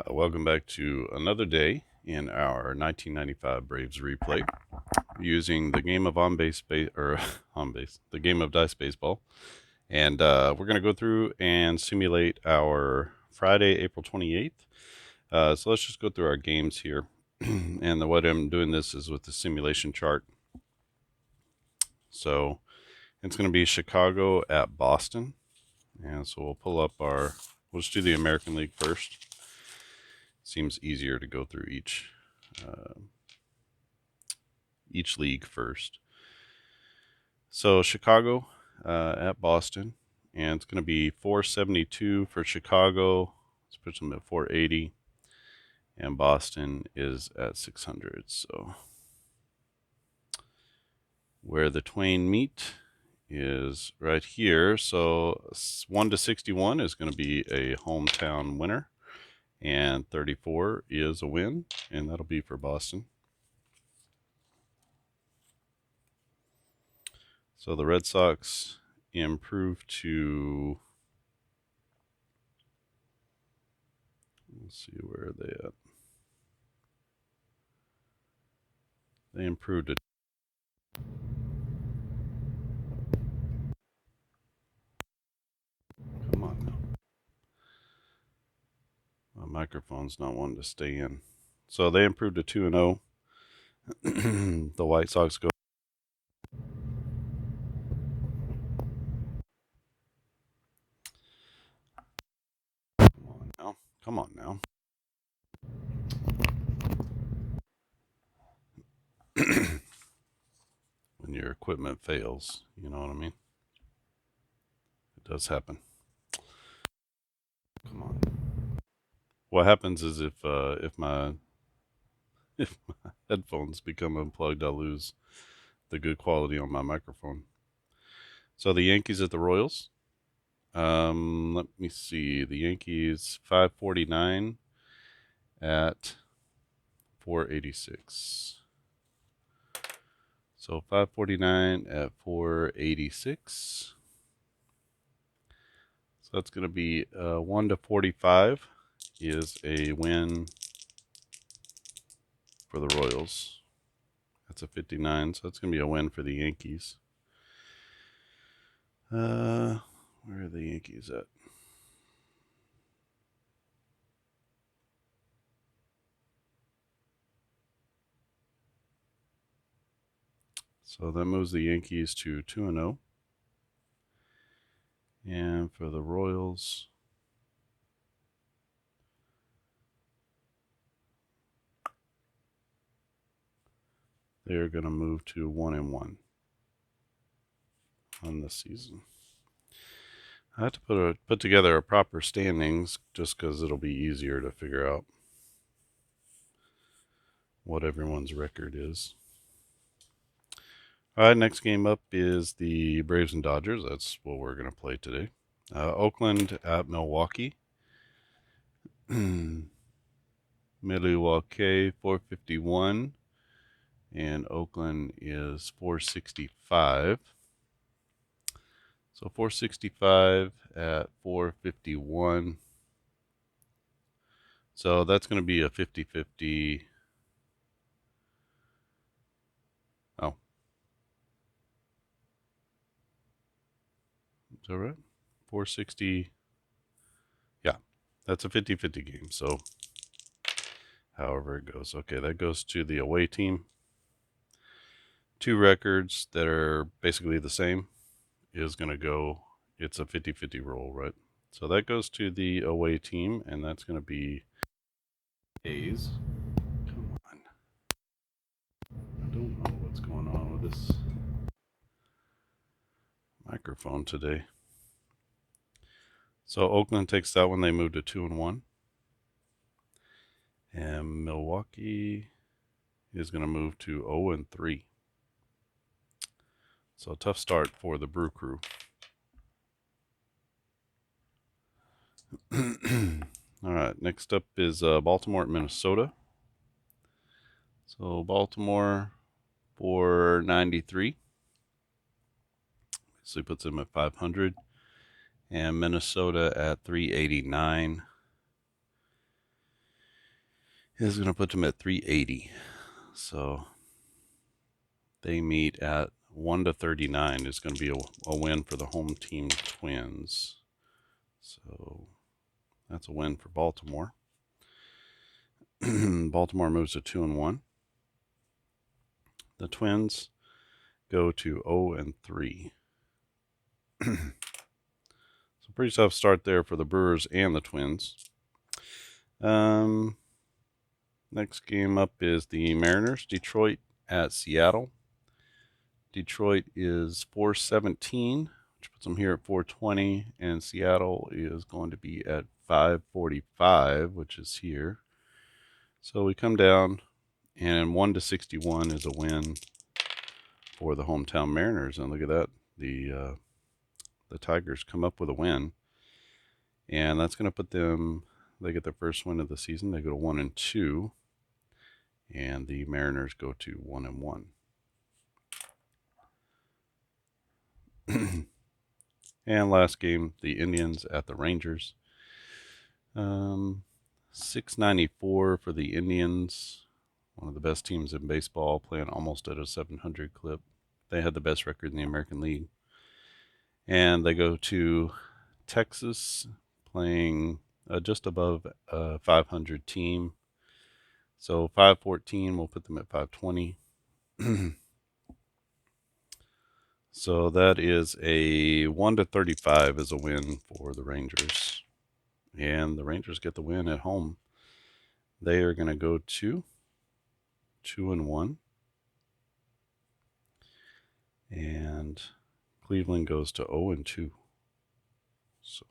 Welcome back to another day in our 1995 Braves replay using the game of on base or on base, the game of dice baseball, and we're going to go through and simulate our Friday, April 28th. So let's just go through our games here, and the way I'm doing this is with the simulation chart. So it's going to be Chicago at Boston, and so we'll pull up our. We'll just do the American League first. Seems easier to go through each league first. So Chicago at Boston, and it's going to be 472 for Chicago. Let's put them at 480, and Boston is at 600. So where the twain meet is right here. So 1 to 61 is going to be a hometown winner, and 34 is a win, and that'll be for Boston. So the Red Sox improved to, let's see, where are they at? They improved it. Come on now. My microphone's not wanting to stay in. So they improved to 2-0. The White Sox go. Come on now. Come on now. When your equipment fails, you know what I mean? It does happen. Come on. What happens is if my headphones become unplugged, I'll lose the good quality on my microphone. So the Yankees at the Royals. Let me see. The Yankees 549 at 486. So 549 at 486. So that's going to be 1 to 45 is a win for the Royals. That's a 59, so that's going to be a win for the Yankees. Where are the Yankees at? So that moves the Yankees to 2-0. And for the Royals, they're going to move to 1-1 on the season. I have to put together a proper standings just because it'll be easier to figure out what everyone's record is. All right, next game up is the Braves and Dodgers. That's what we're going to play today. Oakland at Milwaukee. Milwaukee 451, and Oakland is 465. So 465 at 451. So that's going to be a 50-50. Oh. Is that right? 460. Yeah, that's a 50-50 game. So however it goes. Okay, that goes to the away team. Two records that are basically the same is going to go, it's a 50-50 roll, right? So that goes to the away team, and that's going to be A's. Come on. I don't know what's going on with this microphone today. So Oakland takes that one. They move to 2-1. And Milwaukee is going to move to 0-3. So a tough start for the Brew Crew. All right, next up is Baltimore at Minnesota. So Baltimore 493. So he puts them at 500. And Minnesota at 389. is going to put them at 380. So they meet at 1-39 is going to be a win for the home team Twins. So that's a win for Baltimore. Baltimore moves to 2-1. The Twins go to 0-3. So pretty tough start there for the Brewers and the Twins. Next game up is the Mariners, Detroit at Seattle. Detroit is 417, which puts them here at 420, and Seattle is going to be at 545, which is here. So we come down, and 1-61 is a win for the hometown Mariners. And look at that, the Tigers come up with a win, and that's going to put them. They get their first win of the season. They go to 1-2, and the Mariners go to 1-1. And last game, the Indians at the Rangers. 694 for the Indians. One of the best teams in baseball, playing almost at a 700 clip. They had the best record in the American League. And they go to Texas, playing just above a 500 team. So 514 will put them at 520. So that is a 1-35 is a win for the Rangers. And the Rangers get the win at home. They are going to go to 2-1. And Cleveland goes to 0-2. So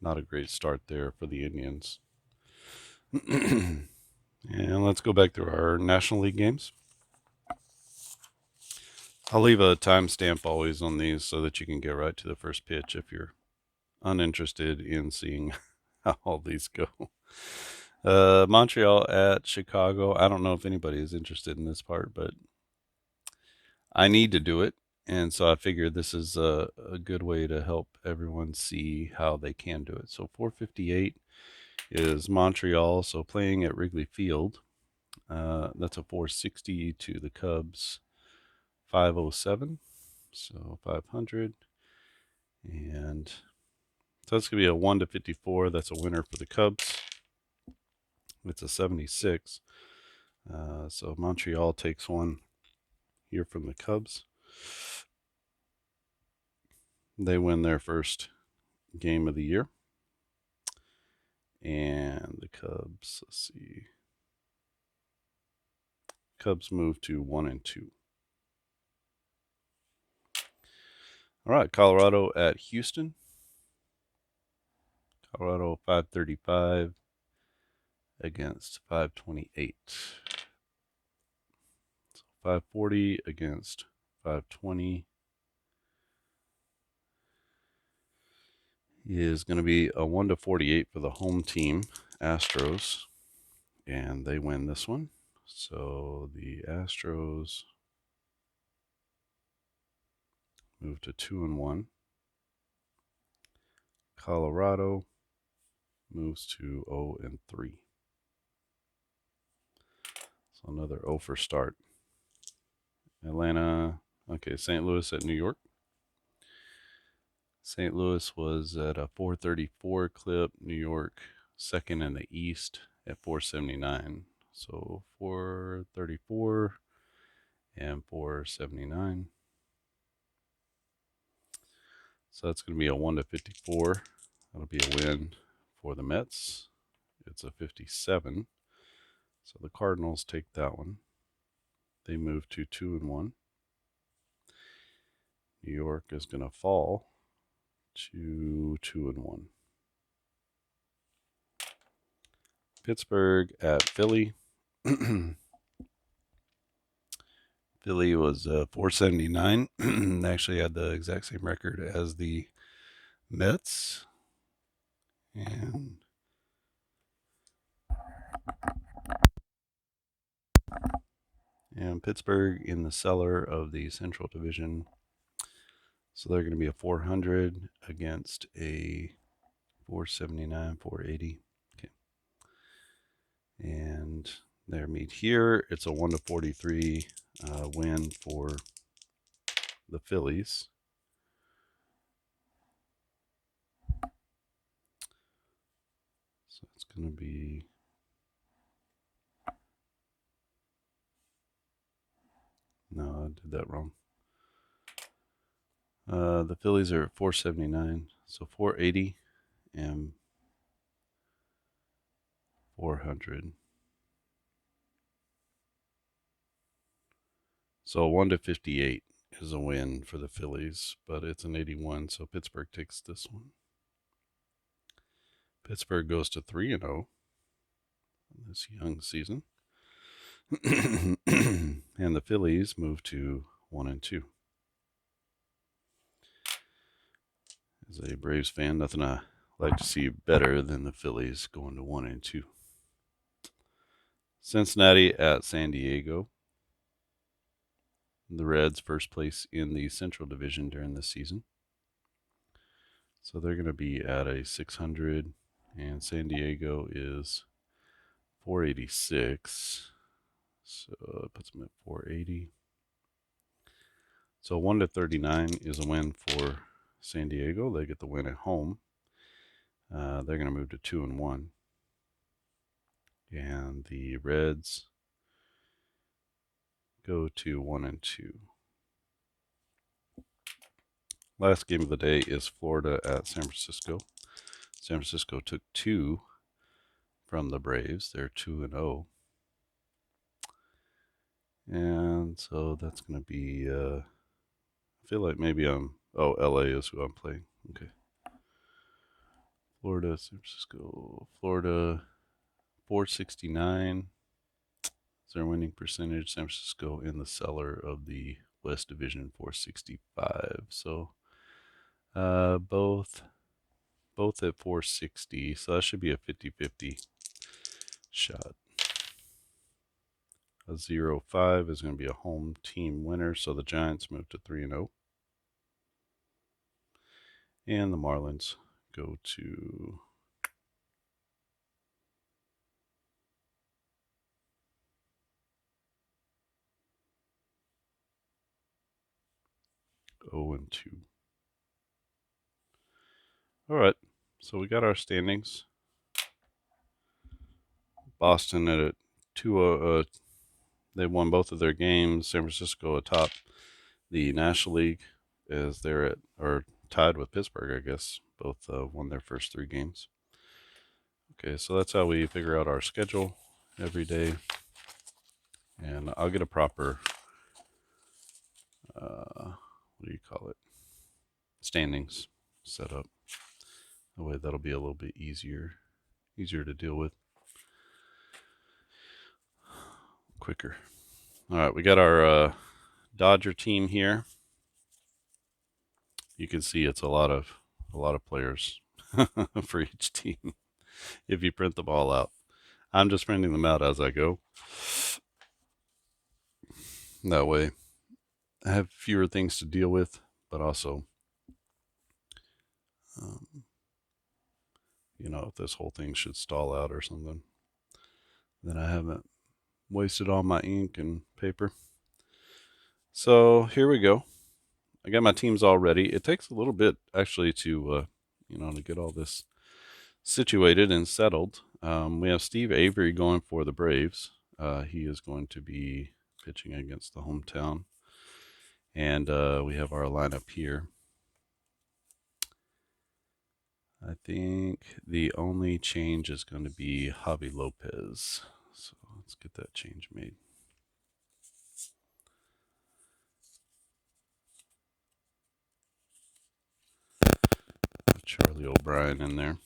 not a great start there for the Indians. And let's go back to our National League games. I'll leave a timestamp always on these so that you can get right to the first pitch if you're uninterested in seeing how all these go. Montreal at Chicago. I don't know if anybody is interested in this part, but I need to do it. And so I figured this is a good way to help everyone see how they can do it. So 458 is Montreal. So playing at Wrigley Field, that's a 460 to the Cubs. 507, so 500. And so that's going to be a 1-54. That's a winner for the Cubs. It's a 76. So Montreal takes one here from the Cubs. They win their first game of the year. And the Cubs, let's see. Cubs move to 1-2. All right, Colorado at Houston. Colorado 535 against 528. So 540 against 520 is going to be a 1-48 for the home team, Astros, and they win this one. So the Astros move to 2-1. Colorado moves to 0-3. So another 0 for start. Atlanta, okay, St. Louis at New York. St. Louis was at a 434 clip. New York second in the East at 479. So 434 and 479. So that's going to be a 1-54. That'll be a win for the Mets. It's a 57. So the Cardinals take that one. They move to 2-1. New York is going to fall to 2-1. Pittsburgh at Philly. Philly was 479. Actually had the exact same record as the Mets. And Pittsburgh in the cellar of the Central Division. So they're going to be a 400 against a 479, 480. Okay. And their meet here, it's a 1-43 win for the Phillies. So it's going to be no, I did that wrong. The Phillies are at 479, so 480 and 400. So 1-58 is a win for the Phillies, but it's an 81, so Pittsburgh takes this one. Pittsburgh goes to 3-0 this young season. And the Phillies move to 1-2. As a Braves fan, nothing I like to see better than the Phillies going to 1-2. Cincinnati at San Diego. The Reds first place in the Central Division during this season. So they're going to be at a 600, and San Diego is 486. So it puts them at 480. So 1-39 is a win for San Diego. They get the win at home. They're going to move to 2-1. And the Reds go to 1-2. Last game of the day is Florida at San Francisco. San Francisco took 2 from the Braves. They're 2-0. And so that's going to be, I feel like maybe LA is who I'm playing. Okay. Florida, San Francisco. Florida, 469 is their winning percentage. San Francisco in the cellar of the West Division, 465. So both at 460. So that should be a 50-50 shot. A 0-5 is going to be a home team winner. So the Giants move to 3-0. And the Marlins go to 0-2. All right, so we got our standings. Boston at 2-0. They won both of their games. San Francisco atop the National League as they're at, or tied with Pittsburgh, I guess. Both won their first 3 games. Okay, so that's how we figure out our schedule every day. And I'll get a proper, what do you call it, standings set up. That way that'll be a little bit easier to deal with. Quicker. All right, we got our Dodger team here. You can see it's a lot of players for each team if you print them all out. I'm just printing them out as I go. That way I have fewer things to deal with, but also, if this whole thing should stall out or something, then I haven't wasted all my ink and paper. So here we go. I got my teams all ready. It takes a little bit actually to get all this situated and settled. We have Steve Avery going for the Braves. He is going to be pitching against the hometown. And we have our lineup here. I think the only change is going to be Javi Lopez. So let's get that change made. With Charlie O'Brien in there.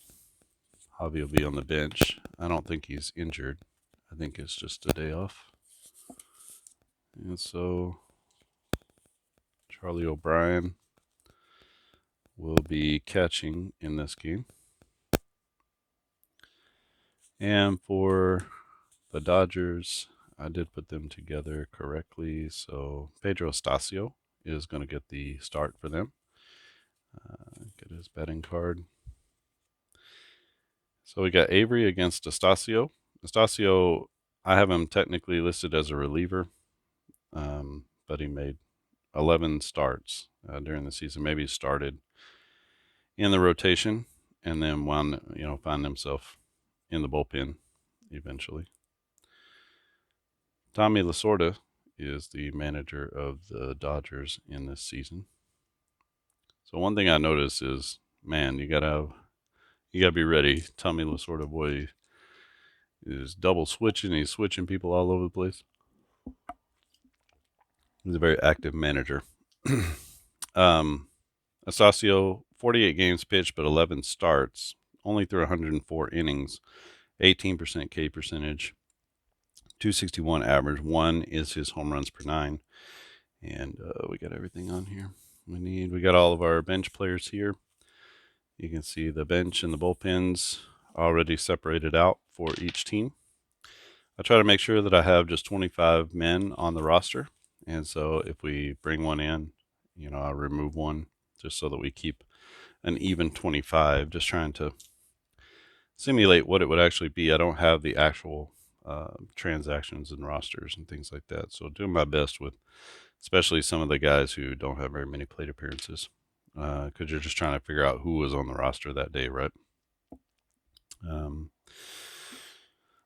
Javi will be on the bench. I don't think he's injured. I think it's just a day off. And so Charlie O'Brien will be catching in this game. And for the Dodgers, I did put them together correctly. So Pedro Astacio is going to get the start for them. Get his betting card. So we got Avery against Astacio. Astacio, I have him technically listed as a reliever, but he made 11 starts during the season. Maybe he started in the rotation and then found himself in the bullpen eventually. Tommy Lasorda is the manager of the Dodgers in this season. So one thing I noticed is, man, you gotta be ready. Tommy Lasorda, boy, is double switching. He's switching people all over the place. He's a very active manager. Astacio, 48 games pitched, but 11 starts, only threw 104 innings, 18% K percentage, 261 average. 1 is his home runs per 9. And we got everything on here we got all of our bench players here. You can see the bench and the bullpens already separated out for each team. I try to make sure that I have just 25 men on the roster. And so if we bring one in, I'll remove one just so that we keep an even 25, just trying to simulate what it would actually be. I don't have the actual transactions and rosters and things like that. So doing my best with especially some of the guys who don't have very many plate appearances, because you're just trying to figure out who was on the roster that day, right?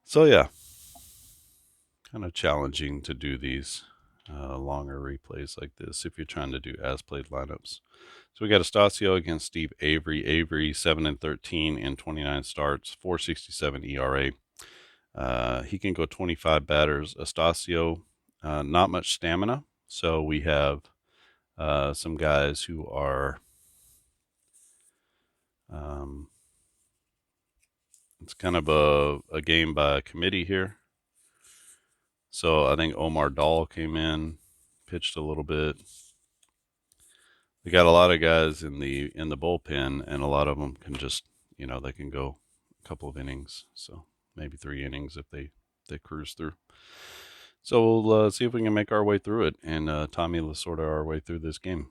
So yeah, kind of challenging to do these longer replays like this if you're trying to do as played lineups. So we got Astacio against Steve Avery. Avery 7-13 in 29 starts, 4.67 ERA. He can go 25 batters. Astacio, not much stamina. So we have some guys who are it's kind of a game by committee here. So I think Omar Dahl came in, pitched a little bit. We got a lot of guys in the bullpen, and a lot of them can just, they can go a couple of innings. So maybe 3 innings if they cruise through. So we'll see if we can make our way through it, and Tommy Lasorda our way through this game.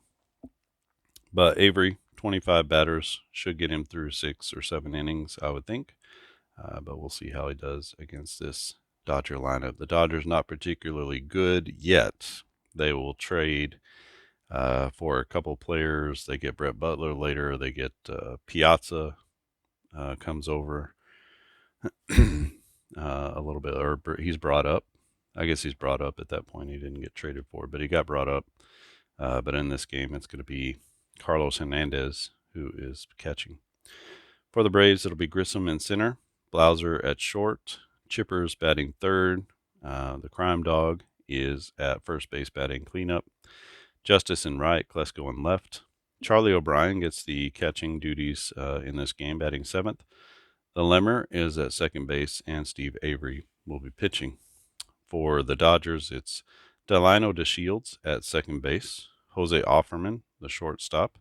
But Avery, 25 batters, should get him through 6 or 7 innings, I would think. But we'll see how he does against this Dodger lineup. The Dodgers not particularly good yet. They will trade for a couple players. They get Brett Butler later. They get Piazza comes over a little bit, or he's brought up. I guess he's brought up at that point. He didn't get traded for, but he got brought up. But in this game, it's going to be Carlos Hernandez who is catching. For the Braves, it'll be Grissom in center, Blauser at short, Chippers batting third. The Crime Dog is at first base batting cleanup. Justice in right, Klesko in left. Charlie O'Brien gets the catching duties in this game, batting seventh. The Lemmer is at second base, and Steve Avery will be pitching. For the Dodgers, it's Delino DeShields at second base, Jose Offerman, the shortstop,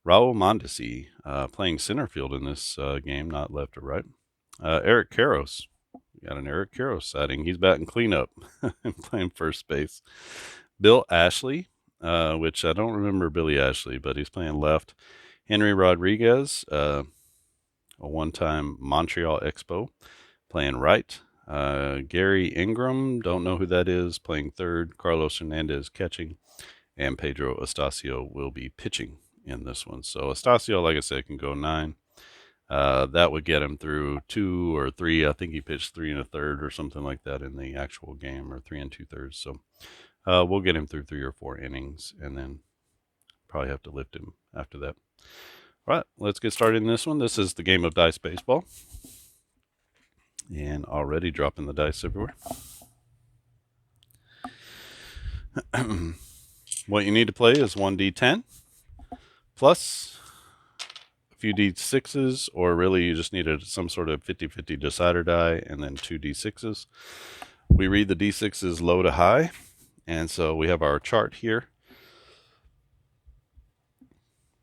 Raul Mondesi playing center field in this game, not left or right. Eric Karros, we got an Eric Karros sighting. He's batting cleanup and playing first base. Bill Ashley, which I don't remember Billy Ashley, but he's playing left. Henry Rodriguez, a one-time Montreal Expo, playing right. Gary Ingram, don't know who that is, playing third. Carlos Hernandez catching, and Pedro Astacio will be pitching in this one. So Astacio, like I said, can go 9. That would get him through 2 or 3. I think he pitched 3 1/3 or something like that in the actual game, or 3 2/3. So we'll get him through 3 or 4 innings, and then probably have to lift him after that. All right, let's get started in this one. This is the game of dice baseball. And already dropping the dice everywhere. What you need to play is 1d10 plus a few d6s, or really you just need some sort of 50-50 decider die, and then 2 d6s. We read the d6s low to high, and so we have our chart here,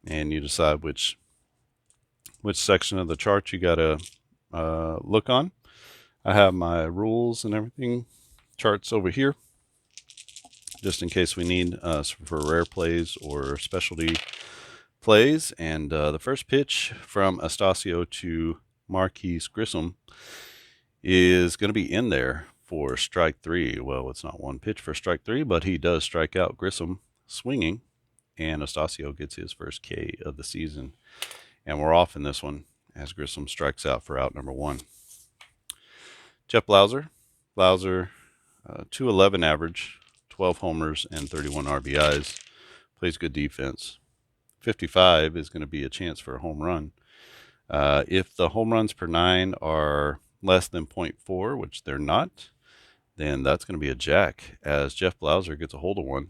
and you decide which section of the chart you gotta look on. I have my rules and everything, charts over here, just in case we need for rare plays or specialty plays. And the first pitch from Astacio to Marquise Grissom is going to be in there for strike 3. Well, it's not one pitch for strike 3, but he does strike out Grissom swinging, and Astacio gets his first K of the season. And we're off in this one as Grissom strikes out for out number 1. Jeff Blauser, 211 average, 12 homers, and 31 RBIs. Plays good defense. 55 is going to be a chance for a home run. If the home runs per 9 are less than 0.4, which they're not, then that's going to be a jack as Jeff Blauser gets a hold of one,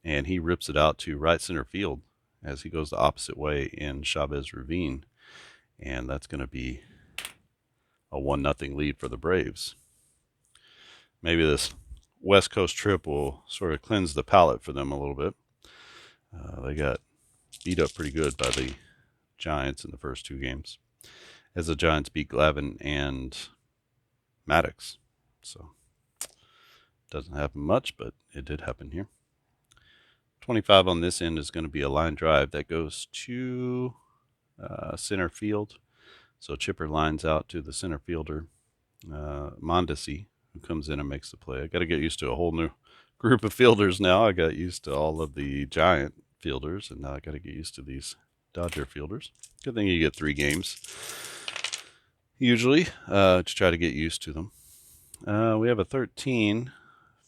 and he rips it out to right center field as he goes the opposite way in Chavez Ravine, and that's going to be a 1-0 lead for the Braves. Maybe this West Coast trip will sort of cleanse the palate for them a little bit. They got beat up pretty good by the Giants in the first 2 games, as the Giants beat Glavine and Maddox. So doesn't happen much, but it did happen here. 25 on this end is going to be a line drive that goes to center field. So Chipper lines out to the center fielder, Mondesi, who comes in and makes the play. I got to get used to a whole new group of fielders now. I got used to all of the Giant fielders, and now I got to get used to these Dodger fielders. Good thing you get 3 games usually to try to get used to them. We have a 13.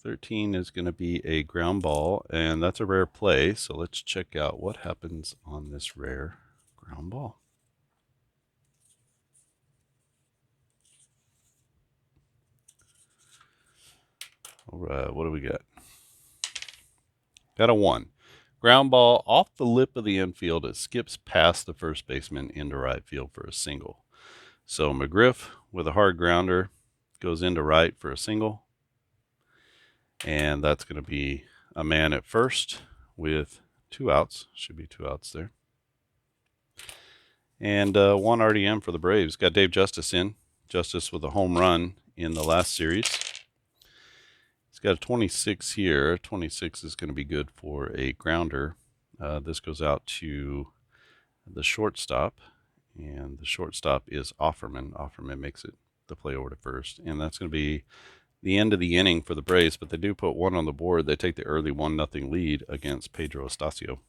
13 is going to be a ground ball, and that's a rare play. So let's check out what happens on this rare ground ball. All right, what do we got? Got a 1. Ground ball off the lip of the infield. It skips past the first baseman into right field for a single. So McGriff with a hard grounder goes into right for a single. And that's going to be a man at first with 2 outs. Should be 2 outs there. And 1 RDM for the Braves. Got Dave Justice in. Justice with a home run in the last series. He's got a 26 here. 26 is going to be good for a grounder. This goes out to the shortstop. And the shortstop is Offerman. Offerman makes it the play over to first. And that's going to be the end of the inning for the Braves, but they do put 1 on the board. They take the early 1-0 lead against Pedro Astacio.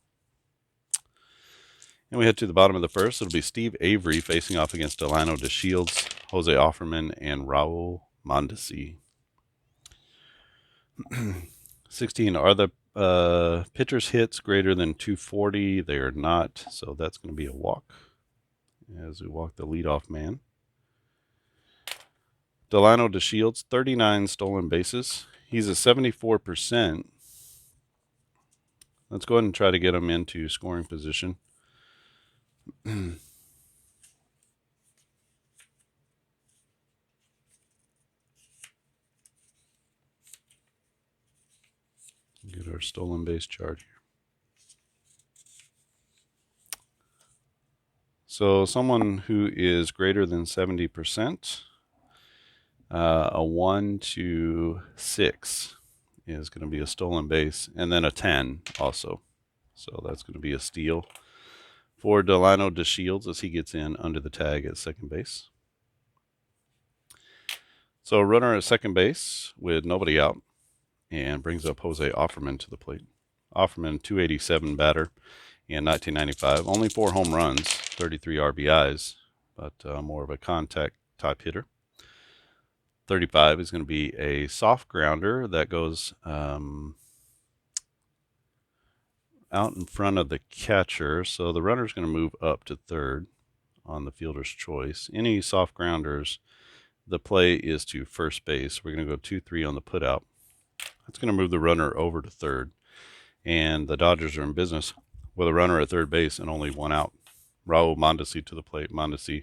And we head to the bottom of the first. It'll be Steve Avery facing off against Delano DeShields, Jose Offerman, and Raul Mondesi. 16, are the pitcher's hits greater than 240? They are not, so that's going to be a walk as we walk the leadoff man. Delano DeShields, 39 stolen bases. He's at 74%. Let's go ahead and try to get him into scoring position. Get our stolen base chart here. So someone who is greater than 70%. A 1 to 6 is going to be a stolen base, and then a 10 also. So that's going to be a steal for Delano DeShields as he gets in under the tag at second base. So a runner at second base with nobody out, and brings up Jose Offerman to the plate. Offerman, 287 batter in 1995. Only 4 home runs, 33 RBIs, but more of a contact type hitter. 35 is going to be a soft grounder that goes out in front of the catcher. So the runner is going to move up to third on the fielder's choice. Any soft grounders, the play is to first base. We're going to go 2-3 on the put out. That's going to move the runner over to third. And the Dodgers are in business with a runner at third base and only 1 out. Raul Mondesi to the plate. Mondesi,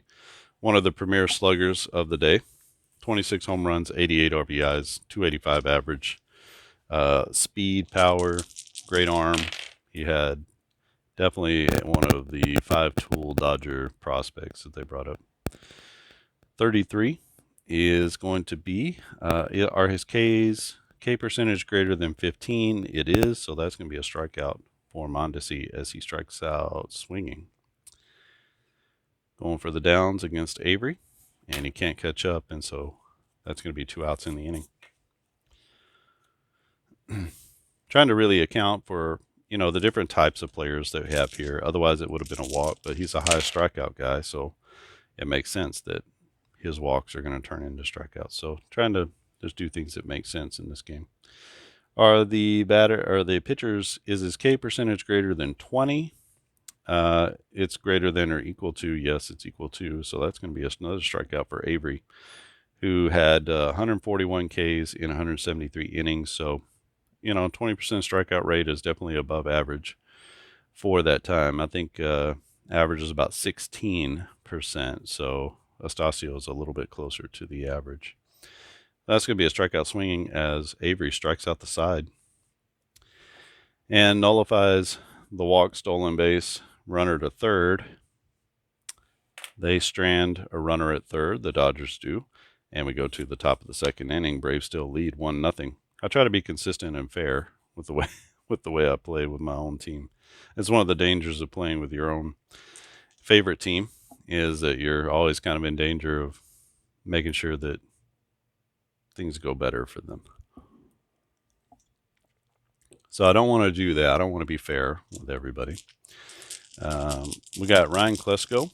one of the premier sluggers of the day. 26 home runs, 88 RBIs, 285 average. Speed, power, great arm. He had definitely one of the 5-tool Dodger prospects that they brought up. 33 is going to be, are his K percentage greater than 15? It is, so that's going to be a strikeout for Mondesi as he strikes out swinging. Going for the downs against Avery, and he can't catch up, and so That's going to be 2 outs in the inning. Trying to really account for, the different types of players that we have here. Otherwise, it would have been a walk, but he's a high strikeout guy, so it makes sense that his walks are going to turn into strikeouts. So trying to just do things that make sense in this game. Are the pitchers, is his K percentage greater than 20? It's greater than or equal to. Yes, it's equal to. So that's going to be another strikeout for Avery, who had 141 Ks in 173 innings. So, 20% strikeout rate is definitely above average for that time. I think average is about 16%. So Astacio is a little bit closer to the average. That's going to be a strikeout swinging as Avery strikes out the side and nullifies the walk, stolen base, runner to third. They strand a runner at third, the Dodgers do, and we go to the top of the second inning. Braves still lead 1-0. I try to be consistent and fair with the way I play with my own team. It's one of the dangers of playing with your own favorite team, is that you're always kind of in danger of making sure that things go better for them. So I don't want to do that. I don't want to be fair with everybody. We got Ryan Klesko,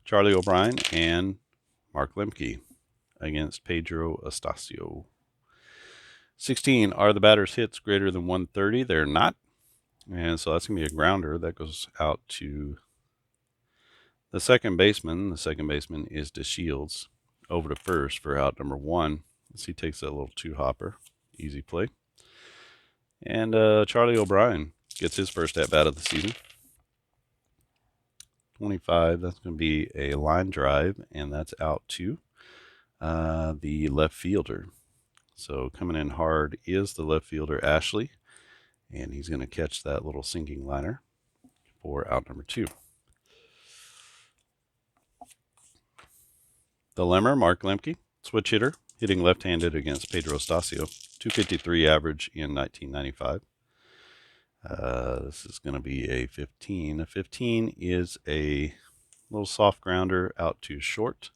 Charlie O'Brien, and Mark Lemke against Pedro Astacio. 16, are the batters' hits greater than 130? They're not. And so that's going to be a grounder that goes out to the second baseman. The second baseman is DeShields. Over to first for out number 1. As he takes that little 2-hopper. Easy play. And Charlie O'Brien gets his first at-bat of the season. 25, that's going to be a line drive, and that's out to the left fielder. So coming in hard is the left fielder, Ashley, and he's going to catch that little sinking liner for out number 2. The Lemmer, Mark Lemke, switch hitter, hitting left-handed against Pedro Astacio. 253 average in 1995. This is going to be a 15. A 15 is a little soft grounder out to short.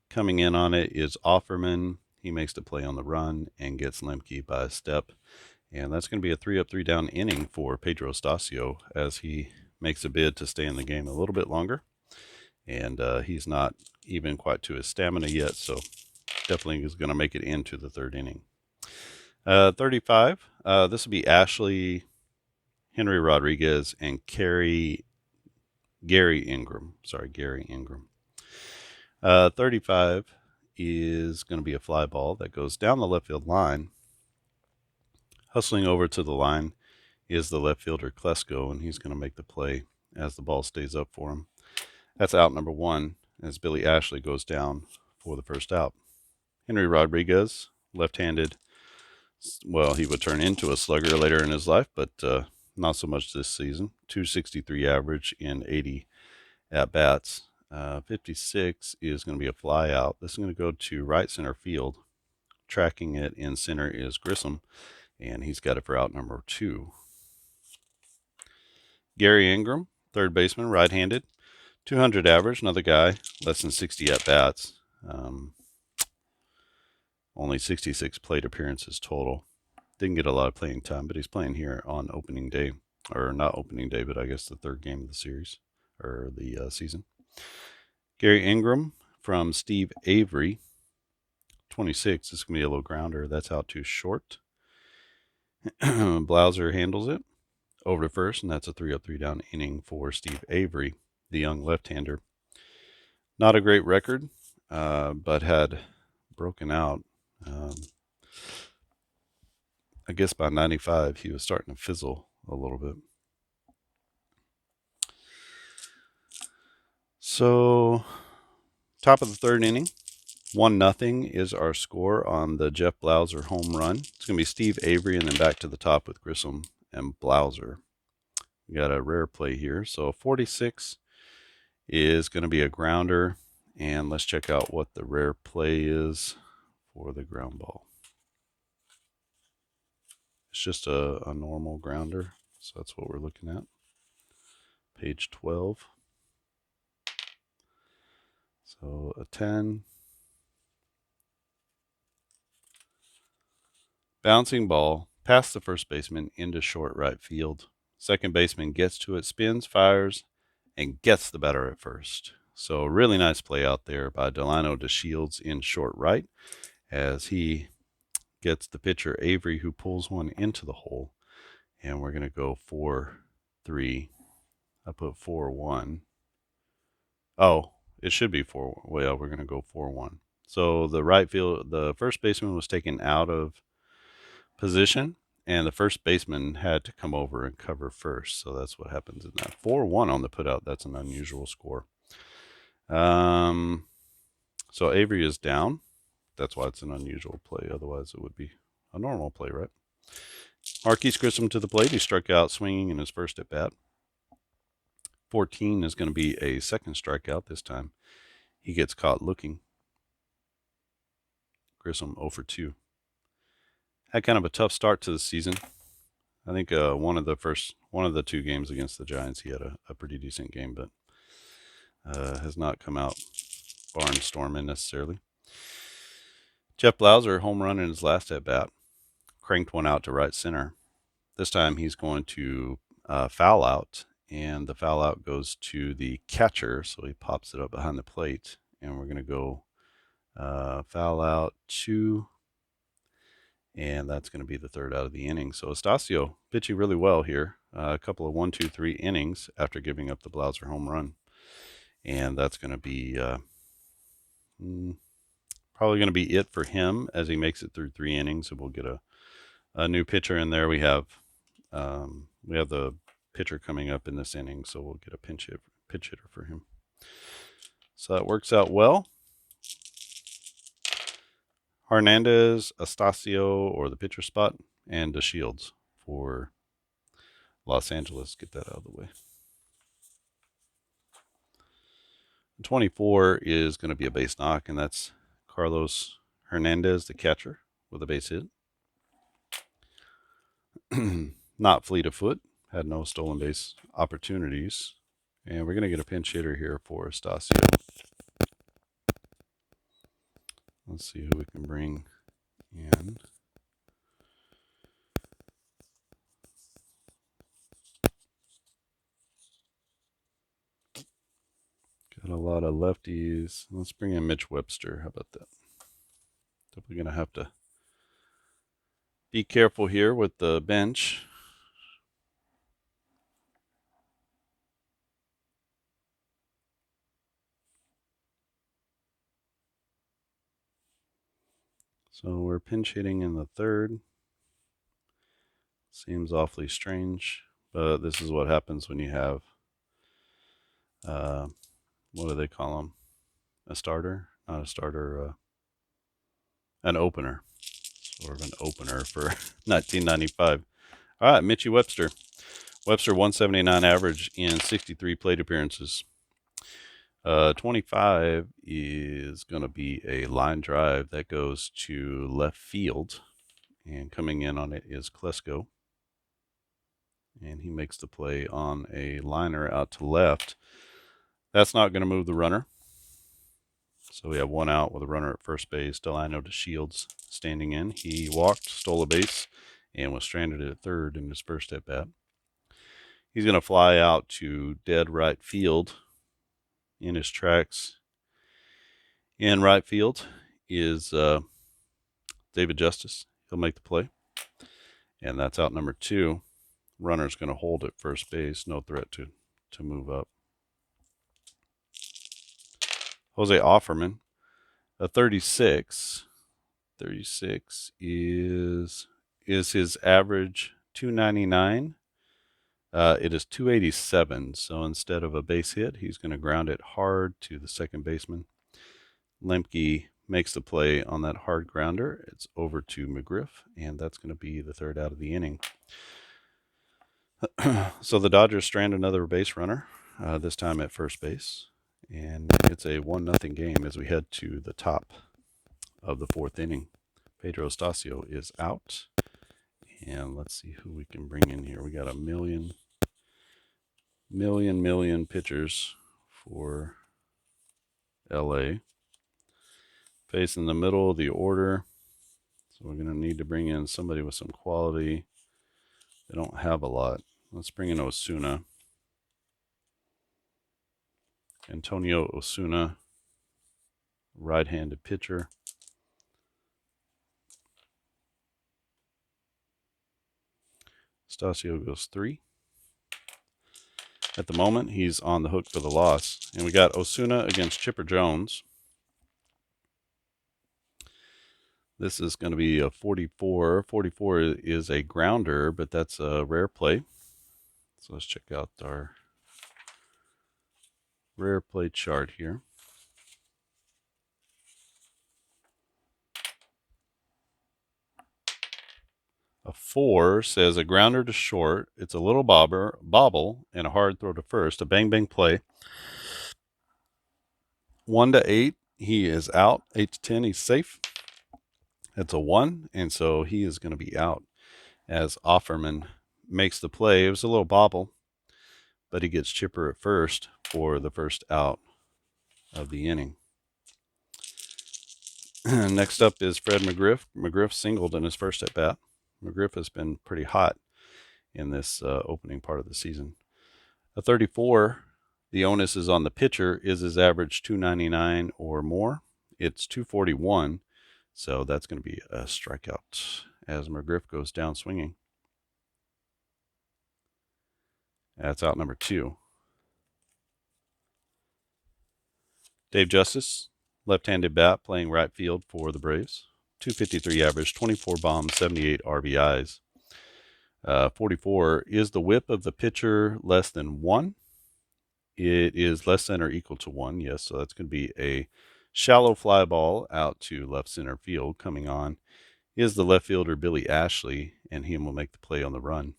Coming in on it is Offerman. He makes the play on the run and gets Lemke by a step. And that's going to be a 3-up, 3-down inning for Pedro Astacio as he makes a bid to stay in the game a little bit longer. And he's not even quite to his stamina yet, so definitely is going to make it into the third inning. 35, this will be Ashley, Henry Rodriguez, and Gary Ingram. Sorry, Gary Ingram. 35 is going to be a fly ball that goes down the left field line. Hustling over to the line is the left fielder Klesko, and he's going to make the play as the ball stays up for him. That's out number 1 as Billy Ashley goes down for the first out. Henry Rodriguez, left-handed. Well, he would turn into a slugger later in his life, but not so much this season. 263 average in 80 at-bats. 56 is going to be a fly out. This is going to go to right center field. Tracking it in center is Grissom, and he's got it for out number 2. Gary Ingram, third baseman, right-handed. 200 average, another guy, less than 60 at-bats. Only 66 plate appearances total. Didn't get a lot of playing time, but he's playing here on opening day. Or not opening day, but I guess the third game of the series, or the season. Gary Ingram from Steve Avery. 26, this is going to be a little grounder. That's out too short. Blauser handles it. Over to first, and that's a 3-up, 3-down inning for Steve Avery, the young left-hander. Not a great record, but had broken out. I guess by 95, he was starting to fizzle a little bit. So, top of the third inning, 1-0 is our score on the Jeff Blauser home run. It's going to be Steve Avery and then back to the top with Grissom and Blauser. We got a rare play here. So 46 is going to be a grounder. And let's check out what the rare play is for the ground ball. It's just a normal grounder. So that's what we're looking at. Page 12. So a 10. Bouncing ball past the first baseman into short right field. Second baseman gets to it, spins, fires, and gets the batter at first. So really nice play out there by Delano DeShields in short right as he gets the pitcher Avery, who pulls one into the hole. And we're going to go 4-3. I put 4-1. Oh, it should be 4. Well, we're going to go 4-1. So the first baseman was taken out of position, and the first baseman had to come over and cover first. So that's what happens in that. 4-1 on the putout. That's an unusual score. So Avery is down. That's why it's an unusual play. Otherwise, it would be a normal play, right? Marquise Grissom to the plate. He struck out swinging in his first at bat. 14 is going to be a second strikeout this time. He gets caught looking. Grissom 0 for 2. Had kind of a tough start to the season. I think one of the 2 games against the Giants, he had a pretty decent game, but has not come out barnstorming necessarily. Jeff Blauser, home run in his last at bat, cranked one out to right center. This time he's going to foul out, and the foul out goes to the catcher, so he pops it up behind the plate, and we're going to go foul out 2, and that's going to be the third out of the inning. So Astacio pitching really well here. A couple of 1, 2, 3 innings after giving up the Blauser home run, and that's going to be probably going to be it for him as he makes it through 3 innings, and we'll get a new pitcher in there. We have the pitcher coming up in this inning, so we'll get a pinch hitter for him. So that works out well. Hernandez, Astacio, or the pitcher spot, and DeShields for Los Angeles. Get that out of the way. 24 is going to be a base knock, and that's Carlos Hernandez, the catcher, with a base hit. Not fleet of foot, had no stolen base opportunities. And we're going to get a pinch hitter here for Astacio. Let's see who we can bring in. Got a lot of lefties. Let's bring in Mitch Webster. How about that? Definitely going to have to be careful here with the bench. So we're pinch hitting in the third. Seems awfully strange, but this is what happens when you have, what do they call them? A starter? Not a starter, an opener. Sort of an opener for 1995. All right, Mitchie Webster. Webster 179 average in 63 plate appearances. 25 is going to be a line drive that goes to left field, and coming in on it is Klesko, and he makes the play on a liner out to left. That's not going to move the runner, so we have 1 out with a runner at first base. Delano DeShields standing in. He walked, stole a base, and was stranded at third in his first at bat. He's going to fly out to dead right field. In his tracks in right field is David Justice. He'll make the play, and that's out number 2. Runner's going to hold at first base. No threat to move up. Jose Offerman, a 36. 36 is his average 299. It is 287, so instead of a base hit, he's going to ground it hard to the second baseman. Lemke makes the play on that hard grounder. It's over to McGriff, and that's going to be the third out of the inning. So the Dodgers strand another base runner, this time at first base, and it's a 1-0 game as we head to the top of the 4th inning. Pedro Astacio is out, and let's see who we can bring in here. We got a million pitchers for LA. Facing the middle of the order, So we're going to need to bring in somebody with some quality. They don't have a lot. Let's bring in Osuna. Antonio Osuna, right-handed pitcher. Astacio goes 3. At the moment, he's on the hook for the loss. And we got Osuna against Chipper Jones. This is going to be a 44. 44 is a grounder, but that's a rare play. So let's check out our rare play chart here. A 4 says a grounder to short. It's a little bobble and a hard throw to first. A bang play. 1 to 8, he is out. 8 to 10, he's safe. That's a 1, and so he is going to be out as Offerman makes the play. It was a little bobble, but he gets Chipper at first for the first out of the inning. Next up is Fred McGriff. McGriff singled in his first at bat. McGriff has been pretty hot in this opening part of the season. A 34, the onus is on the pitcher. Is his average 299 or more? It's 241, so that's going to be a strikeout as McGriff goes down swinging. That's out number 2. Dave Justice, left-handed bat, playing right field for the Braves. 253 average, 24 bombs, 78 RBIs. 44, is the whip of the pitcher less than 1? It is less than or equal to 1, yes, so that's going to be a shallow fly ball out to left center field. Coming on is the left fielder Billy Ashley, and he will make the play on the run.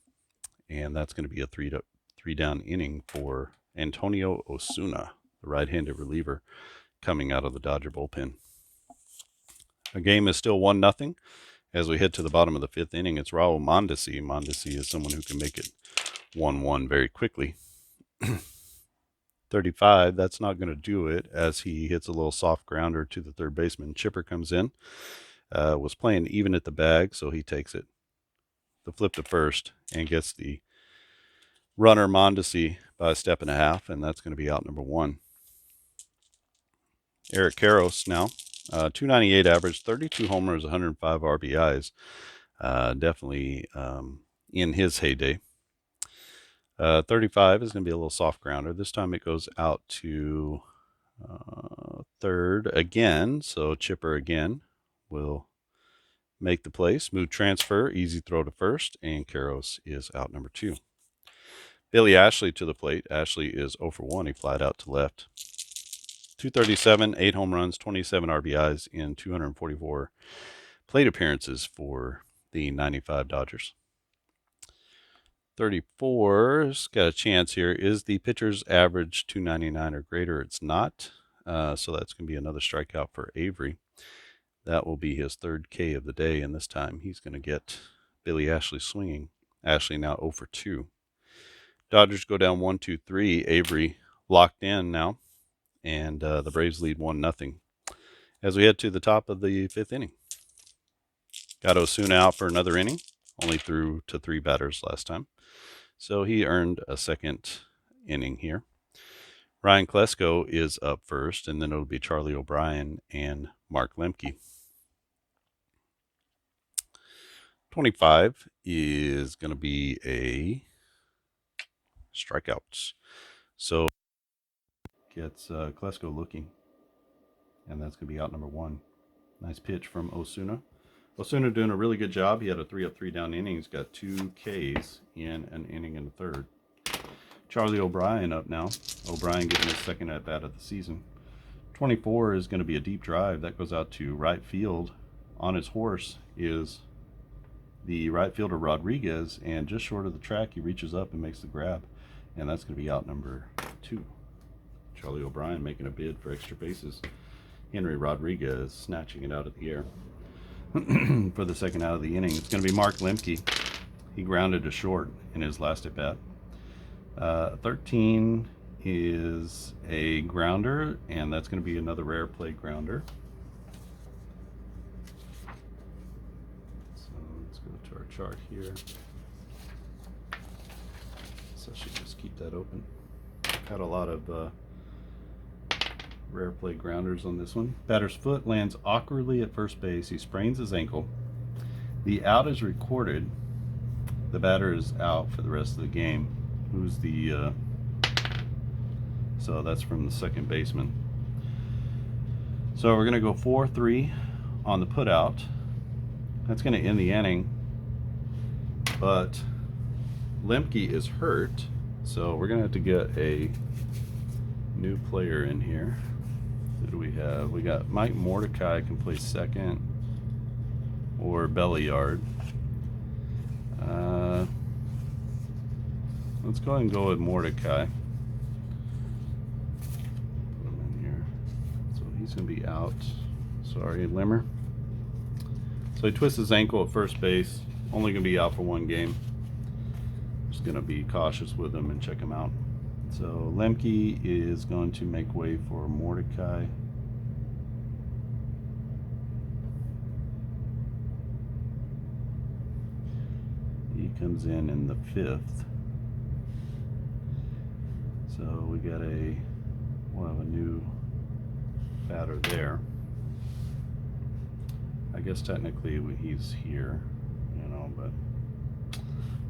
And that's going to be a 3-down inning for Antonio Osuna, the right-handed reliever, coming out of the Dodger bullpen. The game is still 1-0 as we head to the bottom of the 5th inning. It's Raul Mondesi. Mondesi is someone who can make it 1-1 very quickly. 35, that's not going to do it as he hits a little soft grounder to the third baseman. Chipper comes in, was playing even at the bag, so he takes it. The flip to first and gets the runner Mondesi by a step and a half, and that's going to be out number 1. Eric Karros now, 298 average, 32 homers, 105 RBIs. Definitely in his heyday. 35 is going to be a little soft grounder. This time it goes out to third again, so Chipper again will make the play. Smooth transfer, easy throw to first, and Karros is out number 2. Billy Ashley to the plate. Ashley is 0 for 1. He flied out to left. 237, 8 home runs, 27 RBIs in 244 plate appearances for the 95 Dodgers. 34's got a chance here. Is the pitcher's average 299 or greater? It's not. So that's going to be another strikeout for Avery. That will be his 3rd K of the day, and this time he's going to get Billy Ashley swinging. Ashley now 0 for 2. Dodgers go down 1-2-3. Avery locked in now, and the Braves lead 1-0 as we head to the top of the 5th inning. Got Osuna out for another inning. Only threw to 3 batters last time, so he earned a 2nd inning here. Ryan Klesko is up first, and then it'll be Charlie O'Brien and Mark Lemke. 25 is going to be a strikeout. So gets Klesko looking, and that's going to be out number 1. Nice pitch from Osuna. Osuna doing a really good job. He had a 3-up, 3-down inning. He's got 2 Ks in an inning and a third. Charlie O'Brien up now. O'Brien getting his 2nd at-bat of the season. 24 is going to be a deep drive. That goes out to right field. On his horse is the right fielder Rodriguez, and just short of the track, he reaches up and makes the grab, and that's going to be out number 2. Charlie O'Brien making a bid for extra bases. Henry Rodriguez snatching it out of the air for the 2nd out of the inning. It's going to be Mark Lemke. He grounded to short in his last at bat. 13 is a grounder, and that's going to be another rare play grounder. to our chart here. So I should just keep that open. Had a lot of rare play grounders on this one. Batter's foot lands awkwardly at first base. He sprains his ankle. The out is recorded. The batter is out for the rest of the game. Who's the so that's from the second baseman. So we're gonna go 4-3 on the put out. That's gonna end the inning, but Lemke is hurt, so we're gonna have to get a new player in here. Who do we have? We got Mike Mordecai can play second, or Belliard. Let's go ahead and go with Mordecai. Put him in here. So he's going to be out. Sorry, Limmer. So he twists his ankle at first base. Only going to be out for one game. Just going to be cautious with him and check him out. So Lemke is going to make way for Mordecai. He comes in the 5th. So we got we'll have a new batter there. I guess technically he's here, you know, but